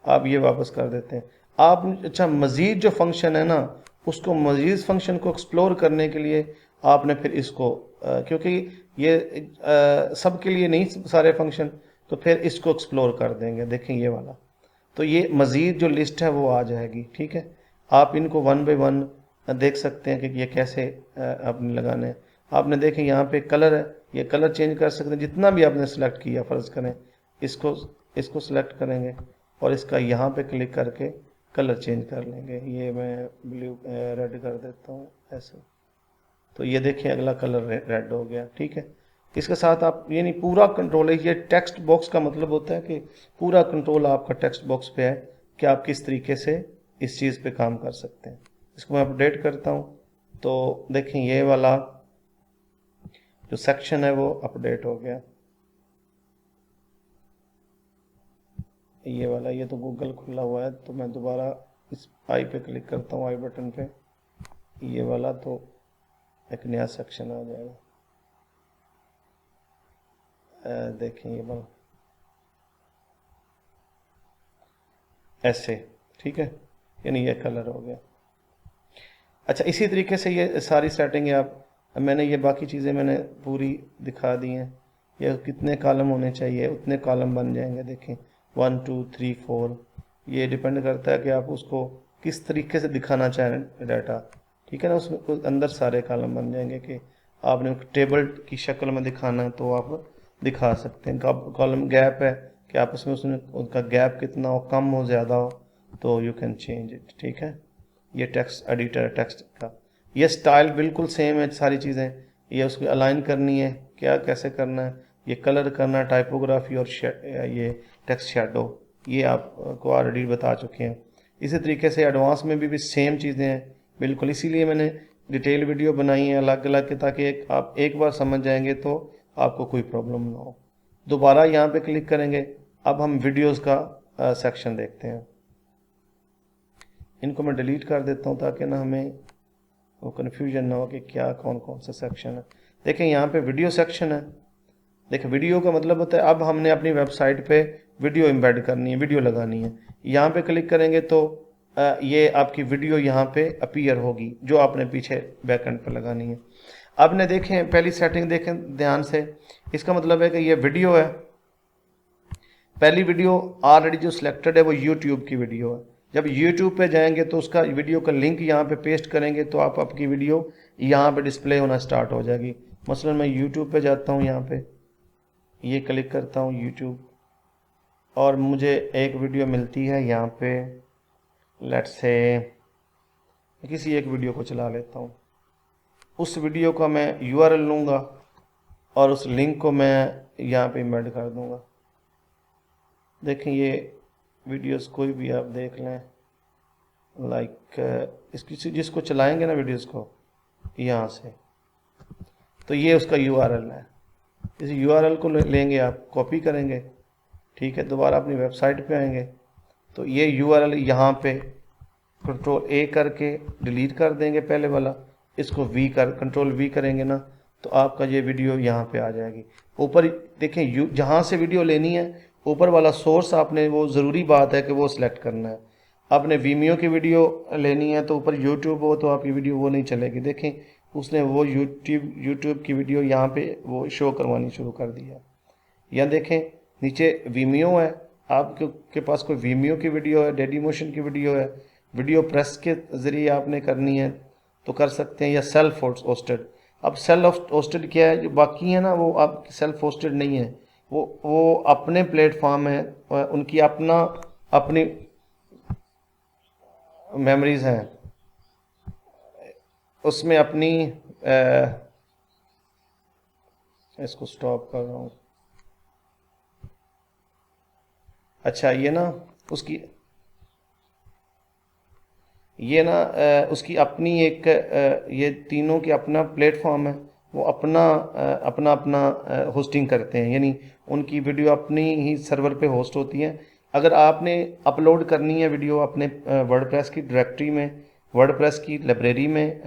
आप ये वापस कर देते हैं आप। अच्छा, मज़ीद जो फंक्शन है ना, उसको मज़ीद फंक्शन को एक्सप्लोर करने के लिए आपने फिर इसको क्योंकि ये सब के लिए नहीं सारे फंक्शन, तो फिर इसको एक्सप्लोर कर देंगे। देखें ये वाला, तो ये मज़ीद जो लिस्ट है वो आ जाएगी, ठीक है। आप इनको वन बाय वन देख सकते हैं कि ये कैसे आपने लगाने हैं। आपने देखें यहाँ पे कलर है, ये कलर चेंज कर सकते हैं जितना भी आपने सेलेक्ट किया। फ़र्ज़ करें इसको सेलेक्ट करेंगे और इसका यहाँ पे क्लिक करके कलर चेंज कर लेंगे। ये मैं ब्लू रेड कर देता हूँ ऐसे, तो ये देखें अगला कलर रेड हो गया, ठीक है। इसके साथ आप यानी पूरा कंट्रोल है। ये टेक्स्ट बॉक्स का मतलब होता है कि पूरा कंट्रोल आपका टेक्स्ट बॉक्स पे है कि आप किस तरीके से इस चीज़ पे काम कर सकते हैं। इसको मैं अपडेट करता हूँ तो देखें ये वाला जो सेक्शन है वो अपडेट हो गया। ये वाला, ये तो गूगल खुला हुआ है, तो मैं दोबारा इस आई पे क्लिक करता हूँ, आई बटन पे, ये वाला, तो एक नया सेक्शन आ जाएगा। देखें ये वाला ऐसे, ठीक है, यानी ये कलर हो गया। अच्छा, इसी तरीके से ये सारी सेटिंग आप, मैंने ये बाकी चीज़ें मैंने पूरी दिखा दी हैं। ये कितने कॉलम होने चाहिए उतने कॉलम बन जाएंगे। देखें 1 2 3 4, ये डिपेंड करता है कि आप उसको किस तरीके से दिखाना चाहें डाटा, ठीक है ना। उसमें अंदर सारे कॉलम बन जाएंगे कि आपने टेबल की शक्ल में दिखाना है तो आप दिखा सकते हैं। कॉलम गैप है कि आप उसमें उनका गैप कितना हो, कम हो, ज़्यादा हो, तो यू कैन चेंज इट, ठीक है। ये टेक्स्ट एडिटर टेक्स्ट का, ये स्टाइल बिल्कुल सेम है सारी चीज़ें। ये उसको अलाइन करनी है, क्या कैसे करना है, ये कलर करना, टाइपोग्राफी और ये टेक्स्ट शेडो, ये आपको ऑलरेडी बता चुके हैं। इसी तरीके से एडवांस में भी सेम चीज़ें हैं बिल्कुल, इसीलिए मैंने डिटेल वीडियो बनाई है अलग अलग के, ताकि आप एक बार समझ जाएंगे तो आपको कोई प्रॉब्लम ना हो। दोबारा यहाँ पे क्लिक करेंगे। अब हम वीडियोस का सेक्शन देखते हैं। इनको मैं डिलीट कर देता हूँ ताकि ना हमें वो कन्फ्यूजन ना हो कि क्या कौन कौन सा सेक्शन है। देखें यहाँ पे वीडियो सेक्शन है। देखिए वीडियो का मतलब होता है अब हमने अपनी वेबसाइट पे वीडियो एम्बेड करनी है, वीडियो लगानी है। यहाँ पे क्लिक करेंगे तो ये आपकी वीडियो यहाँ पे अपीयर होगी जो आपने पीछे बैकएंड पे लगानी है। आपने देखें पहली सेटिंग देखें ध्यान से, इसका मतलब है कि ये वीडियो है, पहली वीडियो ऑलरेडी जो सिलेक्टेड है वो यूट्यूब की वीडियो है। जब यूट्यूब पे जाएंगे तो उसका वीडियो का लिंक यहाँ पे पेस्ट करेंगे तो आपकी वीडियो यहाँ पे डिस्प्ले होना स्टार्ट हो जाएगी। मसलन मैं यूट्यूब पे जाता हूँ, यहाँ पे ये क्लिक करता हूँ यूट्यूब, और मुझे एक वीडियो मिलती है यहाँ पे, लेट्स से किसी एक वीडियो को चला लेता हूँ। उस वीडियो का मैं URL लूँगा और उस लिंक को मैं यहाँ पे एम्बेड कर दूँगा। देखें ये वीडियोस कोई भी आप देख लें, लाइक इसकी जिसको चलाएंगे ना वीडियोस को यहाँ से, तो ये उसका यूआरएल है। इस यूआरएल को लेंगे आप, कॉपी करेंगे, ठीक है, दोबारा अपनी वेबसाइट पे आएंगे तो ये यूआरएल यहाँ पे कंट्रोल ए करके डिलीट कर देंगे पहले वाला, इसको कंट्रोल वी करेंगे ना तो आपका ये वीडियो यहाँ पे आ जाएगी। ऊपर देखें जहाँ से वीडियो लेनी है ऊपर वाला सोर्स आपने, वो ज़रूरी बात है कि वो सिलेक्ट करना है। आपने वीमियो की वीडियो लेनी है तो ऊपर यूट्यूब हो तो आपकी वीडियो वो नहीं चलेगी। देखें उसने वो यूट्यूब की वीडियो यहाँ पे वो शो करवानी शुरू कर दिया। यहाँ देखें नीचे वीमियो है, आपके पास कोई वीमियो की वीडियो है, डेडी मोशन की वीडियो है, वीडियो प्रेस के ज़रिए आपने करनी है तो कर सकते हैं, या सेल्फ होस्टेड। अब सेल्फ होस्टेड क्या है, जो बाकी है ना वो आप सेल्फ होस्टेड नहीं है, वो अपने प्लेटफॉर्म है, उनकी अपनी मेमोरीज हैं, उसमें अपनी इसको स्टॉप कर रहा हूँ। अच्छा ये ना उसकी उसकी अपनी एक ये तीनों की अपना प्लेटफॉर्म है, वो अपना होस्टिंग करते हैं, यानी उनकी वीडियो अपनी ही सर्वर पे होस्ट होती है। अगर आपने अपलोड करनी है वीडियो अपने वर्डप्रेस की डायरेक्टरी में, वर्डप्रेस की लाइब्रेरी में,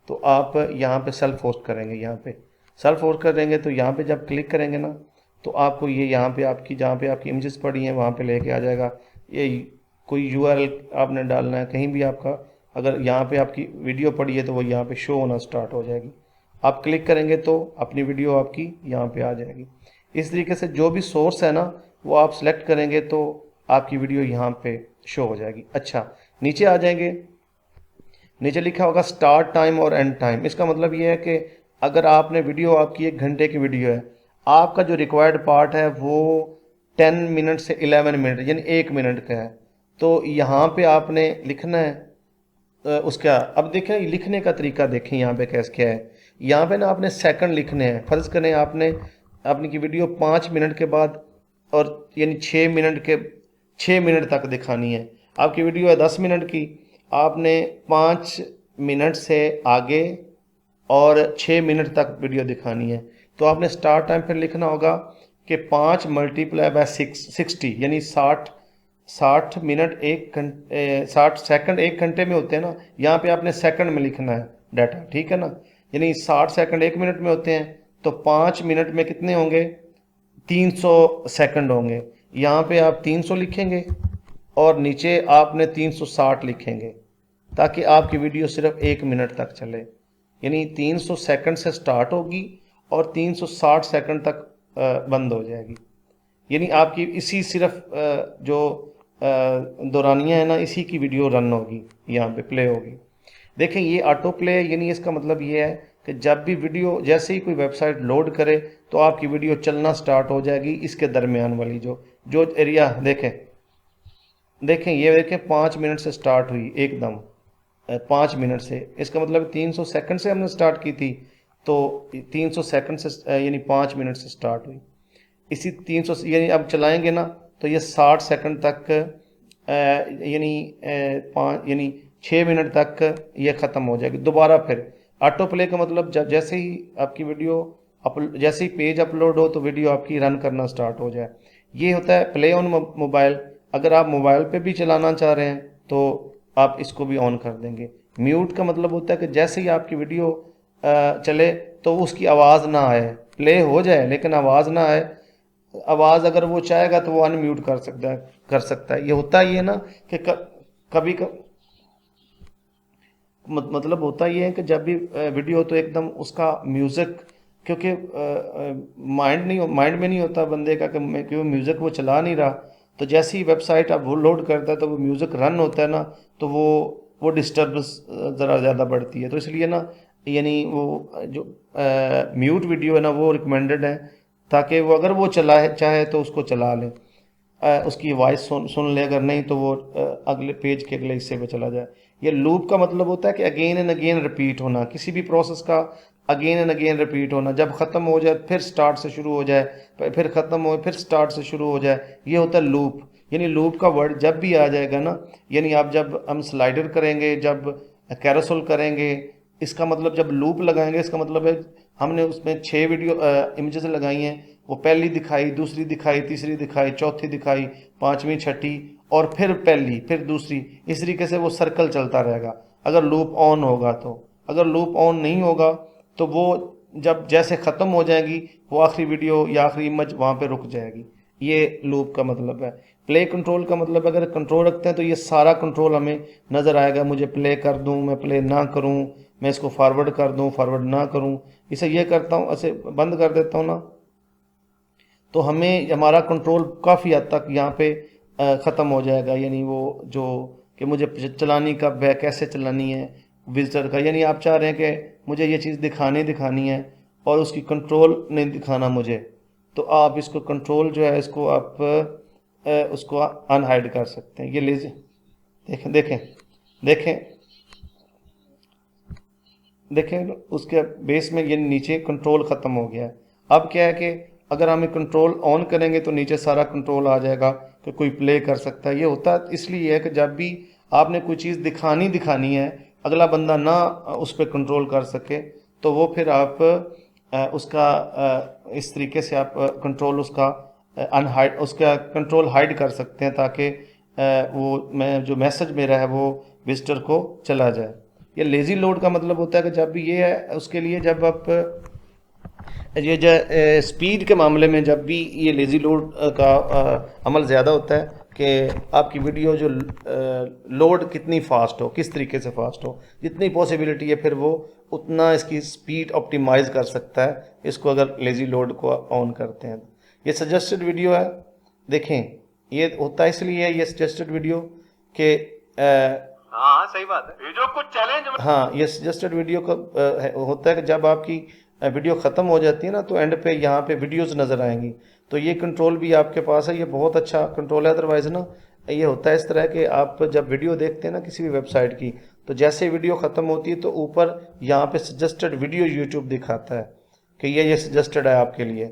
तो आप यहाँ पे सेल्फ होस्ट करेंगे। यहाँ पे सेल्फ होस्ट करेंगे तो यहाँ पे जब क्लिक करेंगे ना तो आपको ये यहाँ पे आपकी जहाँ पे आपकी इमेजेस पड़ी हैं वहाँ पे लेके आ जाएगा। ये कोई यूआरएल आपने डालना है कहीं भी आपका, अगर यहाँ पे आपकी वीडियो पड़ी है तो वो यहाँ पे शो होना स्टार्ट हो जाएगी। आप क्लिक करेंगे तो अपनी वीडियो आपकी यहाँ पे आ जाएगी। इस तरीके से जो भी सोर्स है ना वो आप सिलेक्ट करेंगे तो आपकी वीडियो यहाँ पे शो हो जाएगी। अच्छा नीचे आ जाएंगे, नीचे लिखा होगा स्टार्ट टाइम और एंड टाइम। इसका मतलब ये है कि अगर आपने वीडियो आपकी 1 घंटे की वीडियो है, आपका जो रिक्वायर्ड पार्ट है वो 10 मिनट से 11 मिनट यानी 1 मिनट का है, तो यहाँ पे आपने लिखना है उसका। अब देखें लिखने का तरीका देखें यहाँ पे कैसे क्या है। यहाँ पे ना आपने सेकंड लिखने हैं। फर्ज करें आपने अपनी की वीडियो 5 मिनट के बाद और यानी 6 मिनट तक दिखानी है। आपकी वीडियो है 10 मिनट की, आपने 5 मिनट से आगे और 6 मिनट तक वीडियो दिखानी है, तो आपने स्टार्ट टाइम फिर लिखना होगा कि 5 × 60 यानी 60 मिनट 60 सेकंड 1 घंटे में होते हैं ना, यहाँ पे आपने सेकंड में लिखना है डाटा, ठीक है ना। यानी 60 सेकंड 1 मिनट में होते हैं तो 5 मिनट में कितने होंगे, 300 सेकंड होंगे। यहाँ पे आप 300 लिखेंगे और नीचे आपने 360 लिखेंगे ताकि आपकी वीडियो सिर्फ 1 मिनट तक चले। यानी 300 सेकंड से स्टार्ट होगी और 360 सेकंड तक बंद हो जाएगी। यानी आपकी इसी सिर्फ जो दौरानिया है ना इसी की वीडियो रन होगी, यहाँ पे प्ले होगी। देखें ये ऑटो प्ले, यानी इसका मतलब ये है कि जब भी वीडियो जैसे ही कोई वेबसाइट लोड करे तो आपकी वीडियो चलना स्टार्ट हो जाएगी। इसके दरमियान वाली जो एरिया देखें ये देखें 5 मिनट से स्टार्ट हुई एकदम 5 मिनट से, इसका मतलब 300 सेकंड से हमने स्टार्ट की थी तो 300 सेकंड से यानी 5 मिनट से स्टार्ट हुई। इसी 300 यानी अब चलाएंगे ना तो ये 60 सेकंड तक यानी 6 मिनट तक ये ख़त्म हो जाएगी। दोबारा फिर ऑटो प्ले का मतलब जैसे ही आपकी वीडियो जैसे ही पेज अपलोड हो तो वीडियो आपकी रन करना स्टार्ट हो जाए। ये होता है प्ले ऑन मोबाइल। अगर आप मोबाइल पे भी चलाना चाह रहे हैं तो आप इसको भी ऑन कर देंगे। म्यूट का मतलब होता है कि जैसे ही आपकी वीडियो चले तो उसकी आवाज़ ना आए, प्ले हो जाए लेकिन आवाज़ ना आए। आवाज़ अगर वो चाहेगा तो वो अनम्यूट कर सकता है। ये होता ही है ना कि कभी मतलब होता ही है कि जब भी वीडियो तो एकदम उसका म्यूज़िक, क्योंकि माइंड में नहीं होता बंदे का कि क्यों म्यूज़िक वो चला नहीं रहा, तो जैसे ही वेबसाइट आप वो लोड करता है तो वो म्यूज़िक रन होता है ना तो वो डिस्टर्बेंस ज़रा ज़्यादा बढ़ती है। तो इसलिए ना यानी वो जो म्यूट वीडियो है ना वो रिकमेंडेड है ताकि वो अगर वो चाहे तो उसको चला लें, उसकी वॉइस सुन ले, अगर नहीं तो वो अगले पेज के अगले हिस्से पे चला जाए। ये लूप का मतलब होता है कि अगेन एंड अगेन रिपीट होना। किसी भी प्रोसेस का अगेन एंड अगेन रिपीट होना, जब ख़त्म हो जाए फिर स्टार्ट से शुरू हो जाए, फिर ख़त्म हो फिर स्टार्ट से शुरू हो जाए, ये होता है लूप। यानी लूप का वर्ड जब भी आ जाएगा ना, यानी आप जब हम स्लाइडर करेंगे, जब कैरोसेल करेंगे, इसका मतलब जब लूप लगाएंगे इसका मतलब है हमने उसमें 6 वीडियो इमेजेस लगाई हैं, वो पहली दिखाई, दूसरी दिखाई, तीसरी दिखाई, चौथी दिखाई, पांचवी, छठी, और फिर पहली, फिर दूसरी, इस तरीके से वो सर्कल चलता रहेगा अगर लूप ऑन होगा तो। अगर लूप ऑन नहीं होगा तो वो जब जैसे ख़त्म हो जाएगी वो आखिरी वीडियो या आखिरी इमेज वहाँ पे रुक जाएगी। ये लूप का मतलब है। प्ले कंट्रोल का मतलब अगर कंट्रोल रखते हैं तो ये सारा कंट्रोल हमें नज़र आएगा, मुझे प्ले कर दूं, मैं प्ले ना करूं, मैं इसको फॉरवर्ड कर दूं, फॉरवर्ड ना करूं, इसे ये करता हूं, ऐसे बंद कर देता हूं ना, तो हमें हमारा कंट्रोल काफ़ी हद तक यहाँ पे ख़त्म हो जाएगा। यानी वो जो कि मुझे चलानी कब है, कैसे चलानी है विजिटर का, यानी आप चाह रहे हैं कि मुझे ये चीज़ दिखानी है और उसकी कंट्रोल नहीं दिखाना मुझे, तो आप इसको कंट्रोल जो है इसको आप उसको अनहाइड कर सकते हैं। ये लीजिए, देखें देखें देखें देखें, उसके बेस में ये नीचे कंट्रोल ख़त्म हो गया है। अब क्या है कि अगर हम कंट्रोल ऑन करेंगे तो नीचे सारा कंट्रोल आ जाएगा कि कोई प्ले कर सकता है। ये होता है इसलिए है कि जब भी आपने कोई चीज़ दिखानी है, अगला बंदा ना उस पर कंट्रोल कर सके, तो वो फिर आप उसका इस तरीके से आप कंट्रोल उसका अनहाइड, उसका कंट्रोल हाइड कर सकते हैं ताकि वो मैं जो मैसेज मेरा है वो विजिटर को चला जाए। ये लेज़ी लोड का मतलब होता है कि जब भी ये है उसके लिए, जब आप ये जो स्पीड के मामले में जब भी ये लेज़ी लोड का अमल ज़्यादा होता है कि आपकी वीडियो जो लोड कितनी फास्ट हो, किस तरीके से फास्ट हो, जितनी पॉसिबिलिटी है फिर वो उतना इसकी स्पीड ऑप्टिमाइज़ कर सकता है इसको अगर लेज़ी लोड को ऑन करते हैं। ये सजेस्टेड वीडियो है, देखें ये होता है इसलिए ये सजेस्टेड वीडियो के हाँ सही बात है, ये जो कुछ चैलेंज। हाँ, ये सजेस्टेड वीडियो का होता है कि जब आपकी वीडियो ख़त्म हो जाती है ना तो एंड पे यहाँ पे वीडियोस नज़र आएंगी, तो ये कंट्रोल भी आपके पास है, ये बहुत अच्छा कंट्रोल है। अदरवाइज़ ना ये होता है इस तरह कि आप जब वीडियो देखते हैं ना किसी भी वेबसाइट की, तो जैसे वीडियो ख़त्म होती है तो ऊपर यहाँ पे सजेस्टेड वीडियो यूट्यूब दिखाता है कि ये सजेस्टेड है आपके लिए।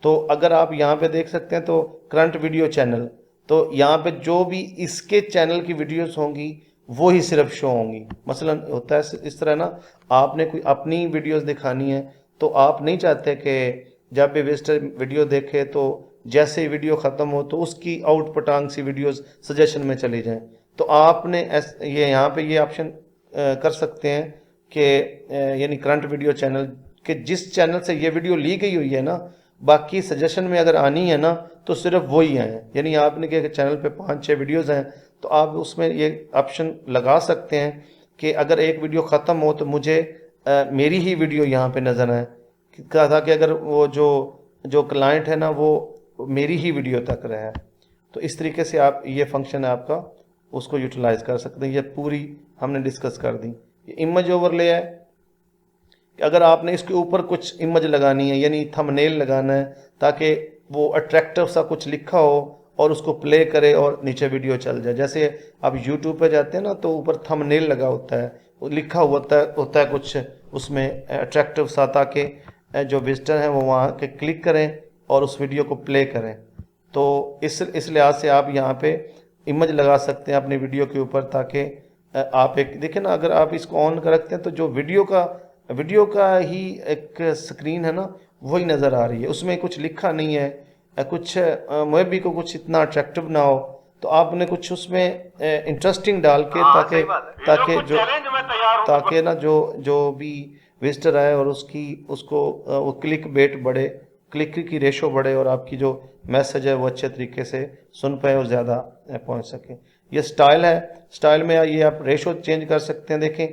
तो अगर आप यहाँ पे देख सकते हैं तो करंट वीडियो चैनल, तो यहाँ पे जो भी इसके चैनल की वीडियोस होंगी वो ही सिर्फ शो होंगी। मसलन होता है इस तरह ना, आपने कोई अपनी वीडियोस दिखानी है तो आप नहीं चाहते कि जब भी विजिटर वीडियो देखे तो जैसे ही वीडियो ख़त्म हो तो उसकी आउट पटांग सी वीडियोस सजेशन में चली जाएं, तो आपने ये यहाँ पे ये ऑप्शन कर सकते हैं कि यानी करंट वीडियो चैनल के जिस चैनल से ये वीडियो ली गई हुई है ना, बाकी सजेशन में अगर आनी है ना तो सिर्फ वही आए। यानी आपने क्या चैनल पे 5-6 वीडियोज़ हैं तो आप उसमें ये ऑप्शन लगा सकते हैं कि अगर एक वीडियो ख़त्म हो तो मुझे मेरी ही वीडियो यहाँ पे नज़र आए, कहा था कि अगर वो जो क्लाइंट है ना वो मेरी ही वीडियो तक रहा है। तो इस तरीके से आप ये फंक्शन है आपका, उसको यूटिलाइज कर सकते हैं। ये पूरी हमने डिस्कस कर दी। ये इमेज ओवरले है कि अगर आपने इसके ऊपर कुछ इमेज लगानी है, यानी थंबनेल लगाना है ताकि वो अट्रैक्टिव सा कुछ लिखा हो और उसको प्ले करे और नीचे वीडियो चल जाए। जैसे आप यूट्यूब पे जाते हैं ना तो ऊपर थंबनेल लगा होता है, वो लिखा होता है कुछ उसमें अट्रैक्टिव सा, ताकि जो विजिटर हैं वो वहाँ के क्लिक करें और उस वीडियो को प्ले करें। तो इस लिहाज से आप यहाँ पे इमेज लगा सकते हैं अपनी वीडियो के ऊपर, ताकि आप एक देखें ना, अगर आप इसको ऑन कर रखते हैं तो जो वीडियो का ही एक स्क्रीन है ना वही नज़र आ रही है, उसमें कुछ लिखा नहीं है, कुछ मुझे को कुछ इतना अट्रैक्टिव ना हो, तो आपने कुछ उसमें इंटरेस्टिंग डाल के ताकि ना जो भी विजिटर आए और उसको वो क्लिक बेट बढ़े, क्लिक की रेशो बढ़े और आपकी जो मैसेज है वो अच्छे तरीके से सुन पाए और ज़्यादा पहुंच सके। ये स्टाइल है, स्टाइल में ये आप रेशो चेंज कर सकते हैं। देखें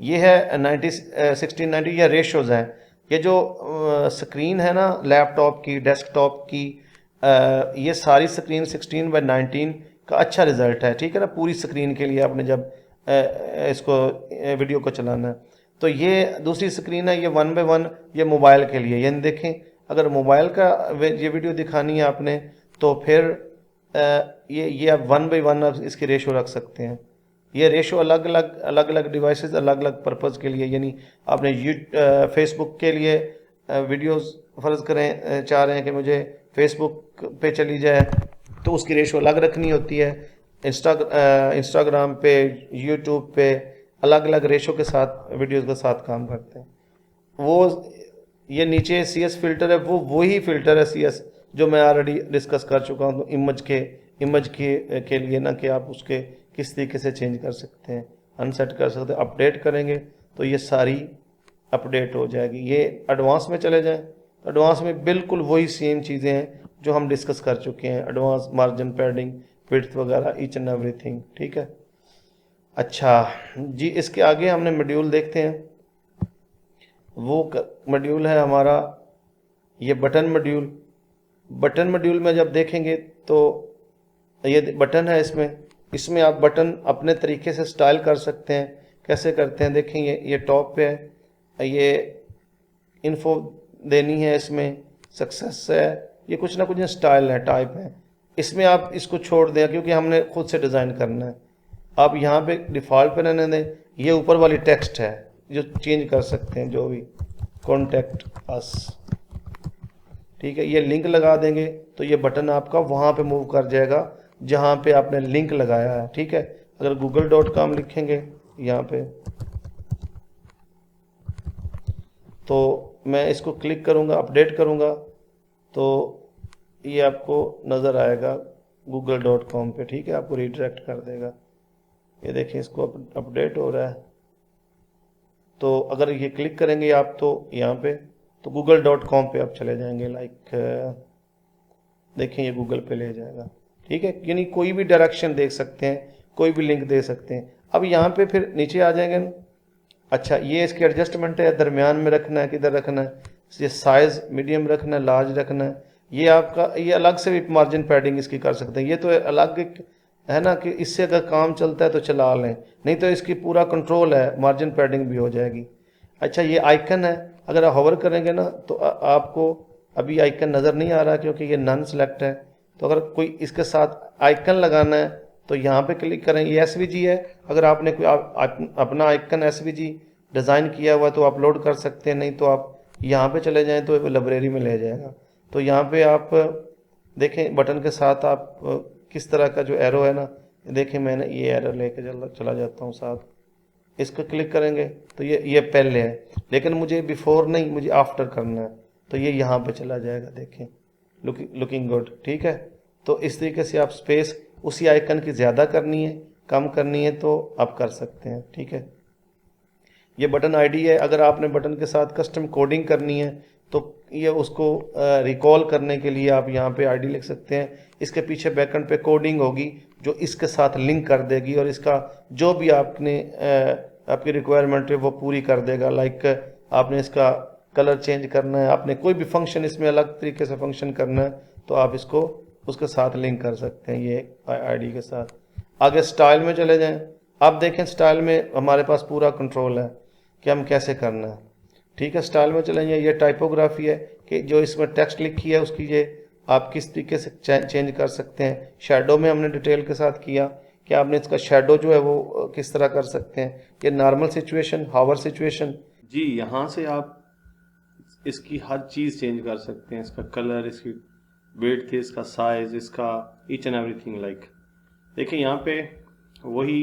ये है 1690, ये रेशोज़ हैं। ये जो स्क्रीन है ना लैपटॉप की, डेस्कटॉप की, ये सारी स्क्रीन 16:19 का अच्छा रिजल्ट है, ठीक है ना। पूरी स्क्रीन के लिए आपने जब इसको वीडियो को चलाना है, तो ये दूसरी स्क्रीन है, ये 1:1, ये मोबाइल के लिए। यानी देखें अगर मोबाइल का ये वीडियो दिखानी है आपने तो फिर ये आप 1:1 इसकी रेशो रख सकते हैं। ये रेशो अलग अलग डिवाइसेस अलग अलग पर्पज़ के लिए, यानी आपने फेसबुक के लिए वीडियोस फ़र्ज़ करें चाह रहे हैं कि मुझे फेसबुक पे चली जाए, तो उसकी रेशो अलग रखनी होती है। इंस्टाग्राम पे, यूट्यूब पे अलग अलग रेशो के साथ वीडियोस के साथ काम करते हैं। वो ये नीचे CS फ़िल्टर है, वो वही फ़िल्टर है CS जो मैं ऑलरेडी डिस्कस कर चुका हूँ इमेज के लिए ना, कि आप उसके किस तरीके से चेंज कर सकते हैं, अनसेट कर सकते हैं। अपडेट करेंगे तो ये सारी अपडेट हो जाएगी। ये एडवांस में चले जाएं तो एडवांस में बिल्कुल वही सेम चीज़ें हैं जो हम डिस्कस कर चुके हैं, एडवांस मार्जिन पैडिंग, विड्थ वगैरह, ईच एंड एवरीथिंग, ठीक है। अच्छा जी, इसके आगे हमने मॉड्यूल देखते हैं। वो मॉड्यूल है हमारा ये बटन मॉड्यूल। बटन मॉड्यूल में जब देखेंगे तो ये बटन है, इसमें आप बटन अपने तरीके से स्टाइल कर सकते हैं। कैसे करते हैं देखें, ये टॉप पे है, ये इन्फो देनी है, इसमें सक्सेस है, ये कुछ ना कुछ स्टाइल है, टाइप है। इसमें आप इसको छोड़ दें क्योंकि हमने खुद से डिज़ाइन करना है। आप यहाँ पे डिफ़ॉल्ट पे रहने दें। ये ऊपर वाली टेक्स्ट है जो चेंज कर सकते हैं, जो भी कॉन्टैक्ट अस, ठीक है। ये लिंक लगा देंगे तो ये बटन आपका वहाँ पे मूव कर जाएगा जहाँ पे आपने लिंक लगाया है, ठीक है। अगर google.com लिखेंगे यहाँ पे, तो मैं इसको क्लिक करूँगा, अपडेट करूँगा, तो ये आपको नज़र आएगा google.com पे, ठीक है। आपको रिडायरेक्ट कर देगा। ये देखिए इसको अपडेट हो रहा है। तो अगर ये क्लिक करेंगे आप तो यहाँ पे, तो google.com पे आप चले जाएंगे। देखें ये गूगल पे ले जाएगा, ठीक है। यानी कोई भी डायरेक्शन देख सकते हैं, कोई भी लिंक दे सकते हैं। अब यहाँ पे फिर नीचे आ जाएंगे। अच्छा, ये इसकी एडजस्टमेंट है, दरमियान में रखना है, किधर रखना है, ये साइज़ मीडियम रखना है, लार्ज रखना है। ये आपका, ये अलग से भी मार्जिन पैडिंग इसकी कर सकते हैं। ये तो अलग है ना, कि इससे अगर काम चलता है तो चला लें, नहीं तो इसकी पूरा कंट्रोल है, मार्जिन पैडिंग भी हो जाएगी। अच्छा, ये आइकन है, अगर आप होवर करेंगे ना तो आपको अभी आइकन नज़र नहीं आ रहा क्योंकि ये नॉन सेलेक्ट है। तो अगर कोई इसके साथ आइकन लगाना है तो यहाँ पे क्लिक करें। ये SVG है, अगर आपने कोई अपना आइकन SVG डिज़ाइन किया हुआ तो अपलोड कर सकते हैं, नहीं तो आप यहाँ पे चले जाएं तो लाइब्रेरी में ले जाएगा। तो यहाँ पे आप देखें बटन के साथ आप किस तरह का जो एरो है ना, देखें मैंने ये एरो लेके चला जाता हूँ साथ। इसको क्लिक करेंगे तो ये पहले है, लेकिन मुझे बिफोर नहीं, मुझे आफ्टर करना है, तो ये यहाँ पे चला जाएगा। देखें लुकिंग गुड, ठीक है। तो इस तरीके से आप स्पेस उसी आइकन की ज़्यादा करनी है, कम करनी है तो आप कर सकते हैं, ठीक है। ये बटन आईडी है, अगर आपने बटन के साथ कस्टम कोडिंग करनी है तो ये उसको रिकॉल करने के लिए आप यहाँ पे आईडी लिख सकते हैं। इसके पीछे बैकएंड पे कोडिंग होगी जो इसके साथ लिंक कर देगी और इसका जो भी आपकी रिक्वायरमेंट है वो पूरी कर देगा। लाइक आपने इसका कलर चेंज करना है, आपने कोई भी फंक्शन इसमें अलग तरीके से फंक्शन करना है तो आप इसको उसके साथ लिंक कर सकते हैं, ये आईडी के साथ। आगे स्टाइल में चले जाएं। आप देखें स्टाइल में हमारे पास पूरा कंट्रोल है कि हम कैसे करना है, ठीक है। स्टाइल में चले जाएं। ये टाइपोग्राफी है कि जो इसमें टेक्स्ट लिखी है उसकी ये आप किस तरीके से चेंज कर सकते हैं। शेडो में हमने डिटेल के साथ किया कि आपने इसका शेडो जो है वो किस तरह कर सकते हैं। ये नॉर्मल सिचुएशन, हावर सिचुएशन जी, यहाँ से आप इसकी हर चीज़ चेंज कर सकते हैं, इसका कलर, इसकी वेट थे, इसका साइज, इसका ईच एंड एवरीथिंग। लाइक देखिए यहाँ पे वही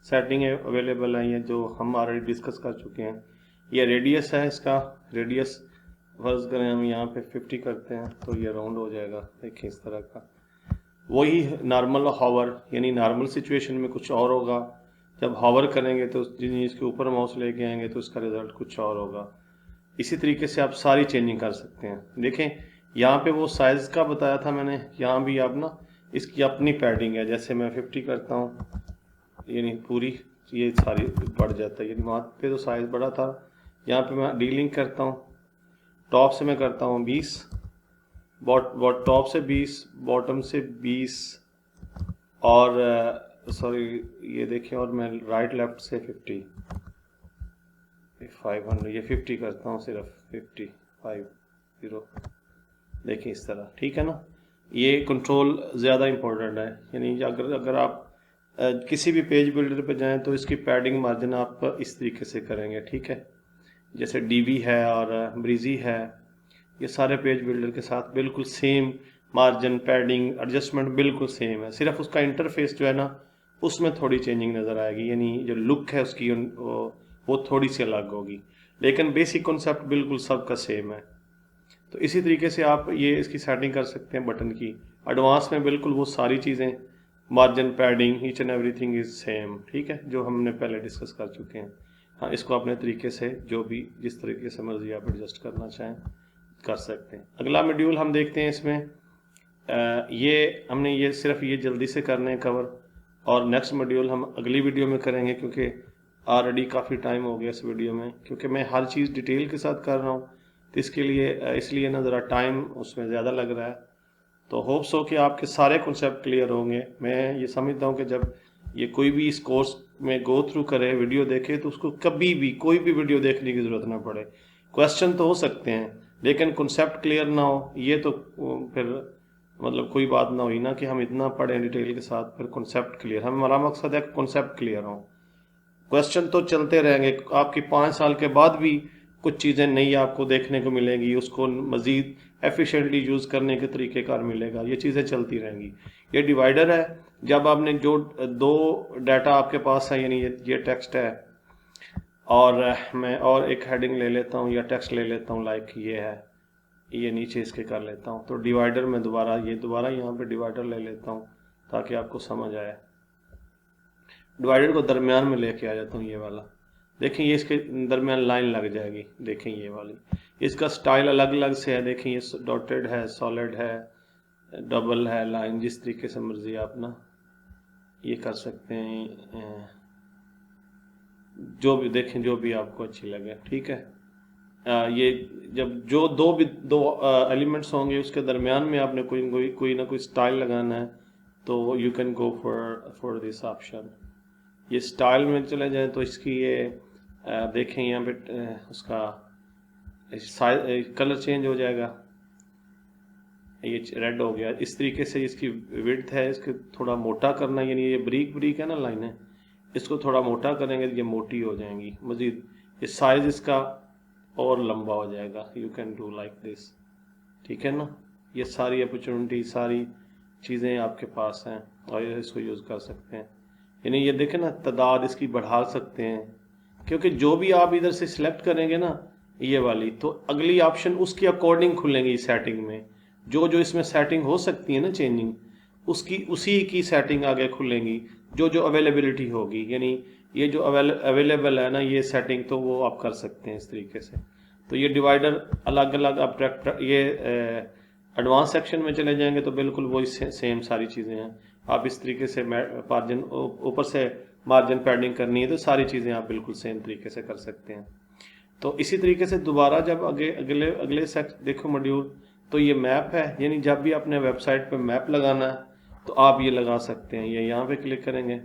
सेटिंग अवेलेबल है, ये जो हम ऑलरेडी डिस्कस कर चुके हैं। ये रेडियस है, इसका रेडियस फर्ज करें हम यहाँ पे 50 करते हैं तो ये राउंड हो जाएगा। देखिए इस तरह का। वही नॉर्मल हावर, यानी नॉर्मल सिचुएशन में कुछ और होगा, जब हावर करेंगे तो इसके ऊपर माउस लेके आएंगे तो इसका रिजल्ट कुछ और होगा। इसी तरीके से आप सारी चेंजिंग कर सकते हैं। देखें यहाँ पे वो साइज़ का बताया था मैंने, यहाँ भी आप ना इसकी अपनी पैडिंग है। जैसे मैं 50 करता हूँ, यानी पूरी ये सारी बढ़ जाता है, यानी वहाँ पे तो साइज़ बड़ा था। यहाँ पे मैं डीलिंक करता हूँ, टॉप से मैं करता हूँ 20, टॉप से 20, बॉटम से 20, और सॉरी ये देखिए, और मैं राइट लेफ्ट से 50, 500, ये 50 करता हूँ, सिर्फ 50। देखिए इस तरह, ठीक है ना। ये कंट्रोल ज़्यादा इम्पोर्टेंट है, यानी अगर आप किसी भी पेज बिल्डर पे जाएं तो इसकी पैडिंग मार्जिन आप इस तरीके से करेंगे, ठीक है। जैसे डीबी है और ब्रीजी है, ये सारे पेज बिल्डर के साथ बिल्कुल सेम मार्जिन, पैडिंग, एडजस्टमेंट बिल्कुल सेम है। सिर्फ उसका इंटरफेस जो है ना उसमें थोड़ी चेंजिंग नज़र आएगी, यानी जो लुक है उसकी वो थोड़ी सी अलग होगी, लेकिन बेसिक कॉन्सेप्ट बिल्कुल सबका सेम है। तो इसी तरीके से आप ये इसकी सेटिंग कर सकते हैं बटन की। एडवांस में बिल्कुल वो सारी चीज़ें, margin, padding, each and everything is same, ठीक है, जो हमने पहले डिस्कस कर चुके हैं। हाँ, इसको अपने तरीके से जो भी जिस तरीके से मर्जी आप एडजस्ट करना चाहें कर सकते हैं। अगला मॉड्यूल हम देखते हैं इसमें, ये हमने ये सिर्फ ये जल्दी से करने हैं कवर, और नेक्स्ट मॉड्यूल हम अगली वीडियो में करेंगे, क्योंकि ऑलरेडी काफ़ी टाइम हो गया इस वीडियो में, क्योंकि मैं हर चीज़ डिटेल के साथ कर रहा हूँ, तो इसके लिए इसलिए ना ज़रा टाइम उसमें ज़्यादा लग रहा है। तो होप्स हो कि आपके सारे कॉन्सेप्ट क्लियर होंगे। मैं ये समझता हूँ कि जब ये कोई भी इस कोर्स में गो थ्रू करे, वीडियो देखे, तो उसको कभी भी कोई भी वीडियो देखने की ज़रूरत ना पड़े। क्वेश्चन तो हो सकते हैं लेकिन कॉन्सेप्ट क्लियर ना हो, ये तो फिर मतलब कोई बात ना हुई ना कि हम इतना पढ़ें डिटेल के साथ, फिर कॉन्सेप्ट क्लियर। हमारा मकसद है कॉन्सेप्ट क्लियर हो। क्वेश्चन तो चलते रहेंगे, आपकी 5 साल के बाद भी कुछ चीज़ें नई आपको देखने को मिलेंगी, उसको मज़ीद एफिशिएंटली यूज़ करने के तरीक़ेकार मिलेगा, ये चीज़ें चलती रहेंगी। ये डिवाइडर है, जब आपने जो दो डाटा आपके पास है, यानी ये टेक्स्ट है, और मैं और एक हेडिंग ले लेता हूँ या टेक्स्ट ले लेता हूँ, लाइक ये है, ये नीचे इसके कर लेता हूँ, तो डिवाइडर में दोबारा यहाँ पे डिवाइडर ले लेता हूँ ताकि आपको समझ आए। डिवाइडर को दरमियान में लेके आ जाता हूँ, ये वाला देखें, ये इसके दरमियान लाइन लग जाएगी, देखें ये वाली। इसका स्टाइल अलग अलग से है, देखें ये डॉटेड है, सॉलिड है, डबल है, लाइन, जिस तरीके से मर्जी आप ना ये कर सकते हैं, जो भी देखें, जो भी आपको अच्छी लगे, ठीक है। ये जब जो दो एलिमेंट्स होंगे उसके दरमियान में आपने कोई ना कोई स्टाइल लगाना है, तो you can go for this option. ये स्टाइल में चले जाएं तो इसकी ये देखें यहाँ पे उसका कलर चेंज हो जाएगा, ये रेड हो गया। इस तरीके से इसकी विड्थ है, इसको थोड़ा मोटा करना, यानी ये ब्रीक है ना लाइन है, इसको थोड़ा मोटा करेंगे तो ये मोटी हो जाएंगी। मज़ीद ये साइज़ इसका और लंबा हो जाएगा, you can do like this, ठीक है ना। ये सारी अपॉर्चुनिटी, सारी चीज़ें आपके पास हैं और इसको यूज़ कर सकते हैं। यानी ये देखें ना, तादाद इसकी बढ़ा सकते हैं, क्योंकि जो भी आप इधर से सिलेक्ट करेंगे ना ये वाली, तो अगली ऑप्शन उसके अकॉर्डिंग खुलेंगी सेटिंग में। जो इसमें सेटिंग हो सकती है ना चेंजिंग, उसी की सेटिंग आगे खुलेंगी, जो अवेलेबिलिटी होगी, यानी ये जो अवेलेबल है ना ये सेटिंग, तो वो आप कर सकते हैं इस तरीके से। तो ये डिवाइडर अलग अलग आप ये एडवांस सेक्शन में चले जाएंगे तो बिल्कुल वही सेम सारी चीज़ें हैं। आप इस तरीके से मार्जिन, ऊपर से मार्जिन पैडिंग करनी है तो सारी चीज़ें आप बिल्कुल सेम तरीके से कर सकते हैं। तो इसी तरीके से दोबारा जब अगले देखो मॉड्यूल, तो ये मैप है, यानी जब भी अपने वेबसाइट पे मैप लगाना है तो आप ये लगा सकते हैं। ये यहाँ पे क्लिक करेंगे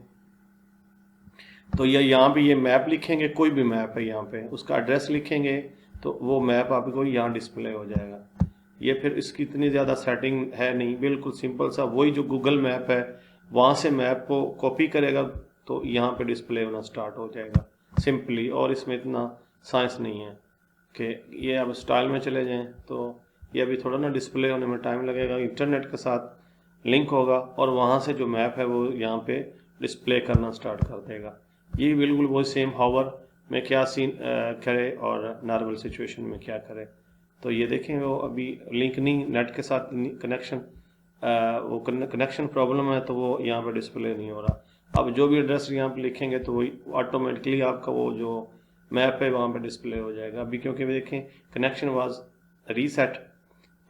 तो यहाँ पे ये मैप लिखेंगे, कोई भी मैप है, यहाँ पे उसका एड्रेस लिखेंगे तो वो मैप आपको यहाँ डिस्प्ले हो जाएगा। ये फिर इसकी इतनी ज़्यादा सेटिंग है नहीं, बिल्कुल सिंपल सा वही जो गूगल मैप है वहाँ से मैप को कॉपी करेगा तो यहाँ पे डिस्प्ले होना स्टार्ट हो जाएगा सिंपली। और इसमें इतना साइंस नहीं है कि ये अब स्टाइल में चले जाएं तो ये अभी थोड़ा ना डिस्प्ले होने में टाइम लगेगा, इंटरनेट के साथ लिंक होगा और वहाँ से जो मैप है वो यहाँ पे डिस्प्ले करना स्टार्ट कर देगा। ये बिल्कुल वही सेम हावर में क्या सीन करे और नॉर्मल सिचुएशन में क्या करे। तो ये देखें वो अभी लिंक नहीं, नेट के साथ कनेक्शन, वो कनेक्शन प्रॉब्लम है तो वो यहाँ पे डिस्प्ले नहीं हो रहा। अब जो भी एड्रेस यहाँ पे लिखेंगे तो वही ऑटोमेटिकली आपका वो जो मैप है वहाँ पे डिस्प्ले हो जाएगा। अभी क्योंकि देखें कनेक्शन वाज रीसेट,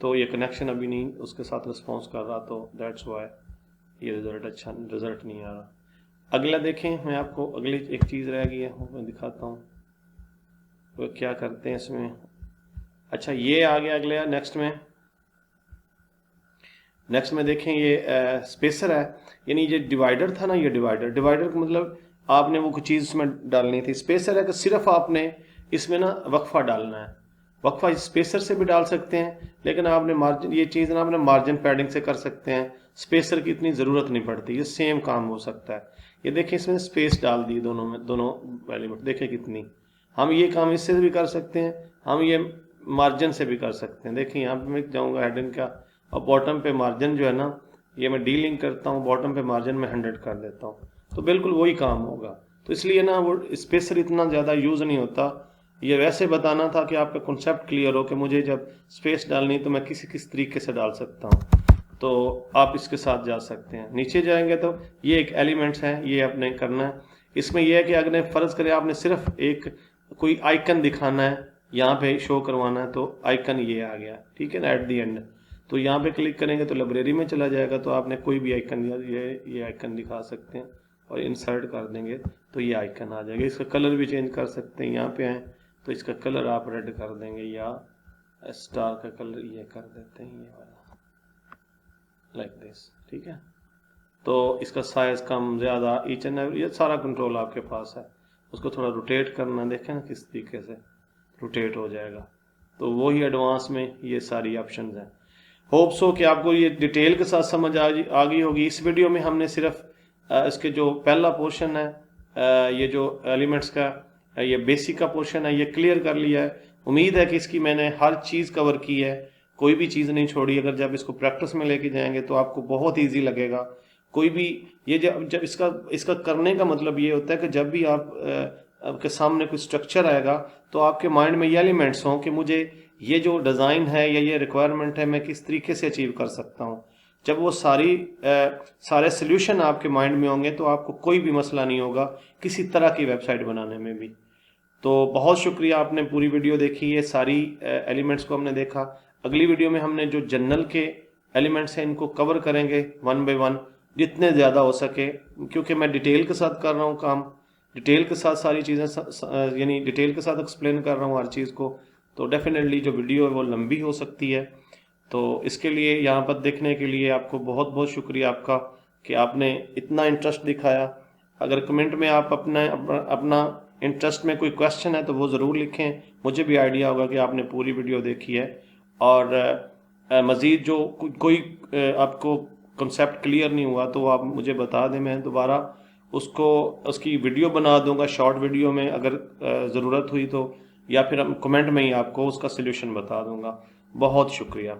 तो ये कनेक्शन अभी नहीं उसके साथ रिस्पॉन्स कर रहा, तो दैट्स वाई ये रिजल्ट नहीं आ रहा। अगला देखें, मैं आपको अगली एक चीज़ रह गई है मैं दिखाता हूँ वो क्या करते हैं इसमें। अच्छा ये आ गया अगले नेक्स्ट में देखें ये स्पेसर है, यानी ये डिवाइडर था ना, ये डिवाइडर का मतलब आपने वो कुछ चीज़ इसमें डालनी थी। स्पेसर है कि सिर्फ आपने इसमें ना वक्फा डालना है, वक्फा स्पेसर से भी डाल सकते हैं, लेकिन आपने मार्जिन, ये चीज़ ना आपने मार्जिन पैडिंग से कर सकते हैं, स्पेसर की इतनी ज़रूरत नहीं पड़ती, ये सेम काम हो सकता है। ये देखिए इसमें स्पेस डाल दी दोनों में, दोनों एलिमेंट देखिए कितनी। हम ये काम इससे भी कर सकते हैं, हम ये मार्जिन से भी कर सकते हैं। देखिए यहाँ पे मैं जाऊँगा हेडिंग का, और बॉटम पे मार्जिन जो है ना, ये मैं डीलिंक करता हूँ, बॉटम पे मार्जिन में 100 कर देता हूँ, तो बिल्कुल वही काम होगा। तो इसलिए ना वो स्पेसर इतना ज़्यादा यूज़ नहीं होता। ये वैसे बताना था कि आपका कॉन्सेप्ट क्लियर हो कि मुझे जब स्पेस डालनी तो मैं किस तरीके से डाल सकता हूँ, तो आप इसके साथ जा सकते हैं। नीचे जाएंगे तो ये एक एलिमेंट्स है, ये आपने करना है। इसमें यह है कि अगर फ़र्ज़ करें आपने सिर्फ एक कोई आइकन दिखाना है, यहाँ पे शो करवाना है, तो आइकन ये आ गया, ठीक है ना, एट दी एंड। तो यहाँ पे क्लिक करेंगे तो लाइब्रेरी में चला जाएगा, तो आपने कोई भी आइकन, ये आइकन दिखा सकते हैं, और इंसर्ट कर देंगे तो ये आइकन आ जाएगा। इसका कलर भी चेंज कर सकते हैं, यहाँ पे आए तो इसका कलर आप रेड कर देंगे, या स्टार का कलर ये कर देते हैं, ये वाला, लाइक दिस, ठीक है। तो इसका साइज कम ज़्यादा, ईच एंड एवरी, ये सारा कंट्रोल आपके पास है। उसको थोड़ा रोटेट करना, देखें ना किस तरीके से रोटेट हो जाएगा। तो वही एडवांस में ये सारी ऑप्शंस हैं। होप सो कि आपको ये डिटेल के साथ समझ आ गई होगी। इस वीडियो में हमने सिर्फ इसके जो पहला पोर्शन है, ये जो एलिमेंट्स का ये बेसिक का पोर्शन है, ये क्लियर कर लिया है। उम्मीद है कि इसकी मैंने हर चीज़ कवर की है, कोई भी चीज़ नहीं छोड़ी। अगर जब इसको प्रैक्टिस में लेके जाएंगे तो आपको बहुत ईजी लगेगा। कोई भी ये जब इसका करने का मतलब ये होता है कि जब भी आपके सामने कोई स्ट्रक्चर आएगा तो आपके माइंड में ये एलिमेंट्स हों कि मुझे ये जो डिज़ाइन है या ये रिक्वायरमेंट है मैं किस तरीके से अचीव कर सकता हूँ। जब वो सारे सोल्यूशन आपके माइंड में होंगे तो आपको कोई भी मसला नहीं होगा किसी तरह की वेबसाइट बनाने में भी। तो बहुत शुक्रिया, आपने पूरी वीडियो देखी है, सारी एलिमेंट्स को हमने देखा। अगली वीडियो में हमने जो जनरल के एलिमेंट्स हैं इनको कवर करेंगे 1 बाय 1 जितने ज़्यादा हो सके, क्योंकि मैं डिटेल के साथ कर रहा हूँ काम, डिटेल के साथ सारी चीज़ें, यानी डिटेल के साथ एक्सप्लेन कर रहा हूँ हर चीज़ को। तो डेफिनेटली जो वीडियो है वो लंबी हो सकती है। तो इसके लिए यहाँ पर देखने के लिए आपको बहुत बहुत शुक्रिया आपका कि आपने इतना इंटरेस्ट दिखाया। अगर कमेंट में आप अपना इंटरेस्ट में कोई क्वेश्चन है तो वो ज़रूर लिखें, मुझे भी आइडिया होगा कि आपने पूरी वीडियो देखी है। और मज़ीद जो कोई आपको कॉन्सेप्ट क्लियर नहीं हुआ तो आप मुझे बता दें, मैं दोबारा उसकी वीडियो बना दूंगा शॉर्ट वीडियो में अगर ज़रूरत हुई तो, या फिर कमेंट में ही आपको उसका सलूशन बता दूंगा। बहुत शुक्रिया।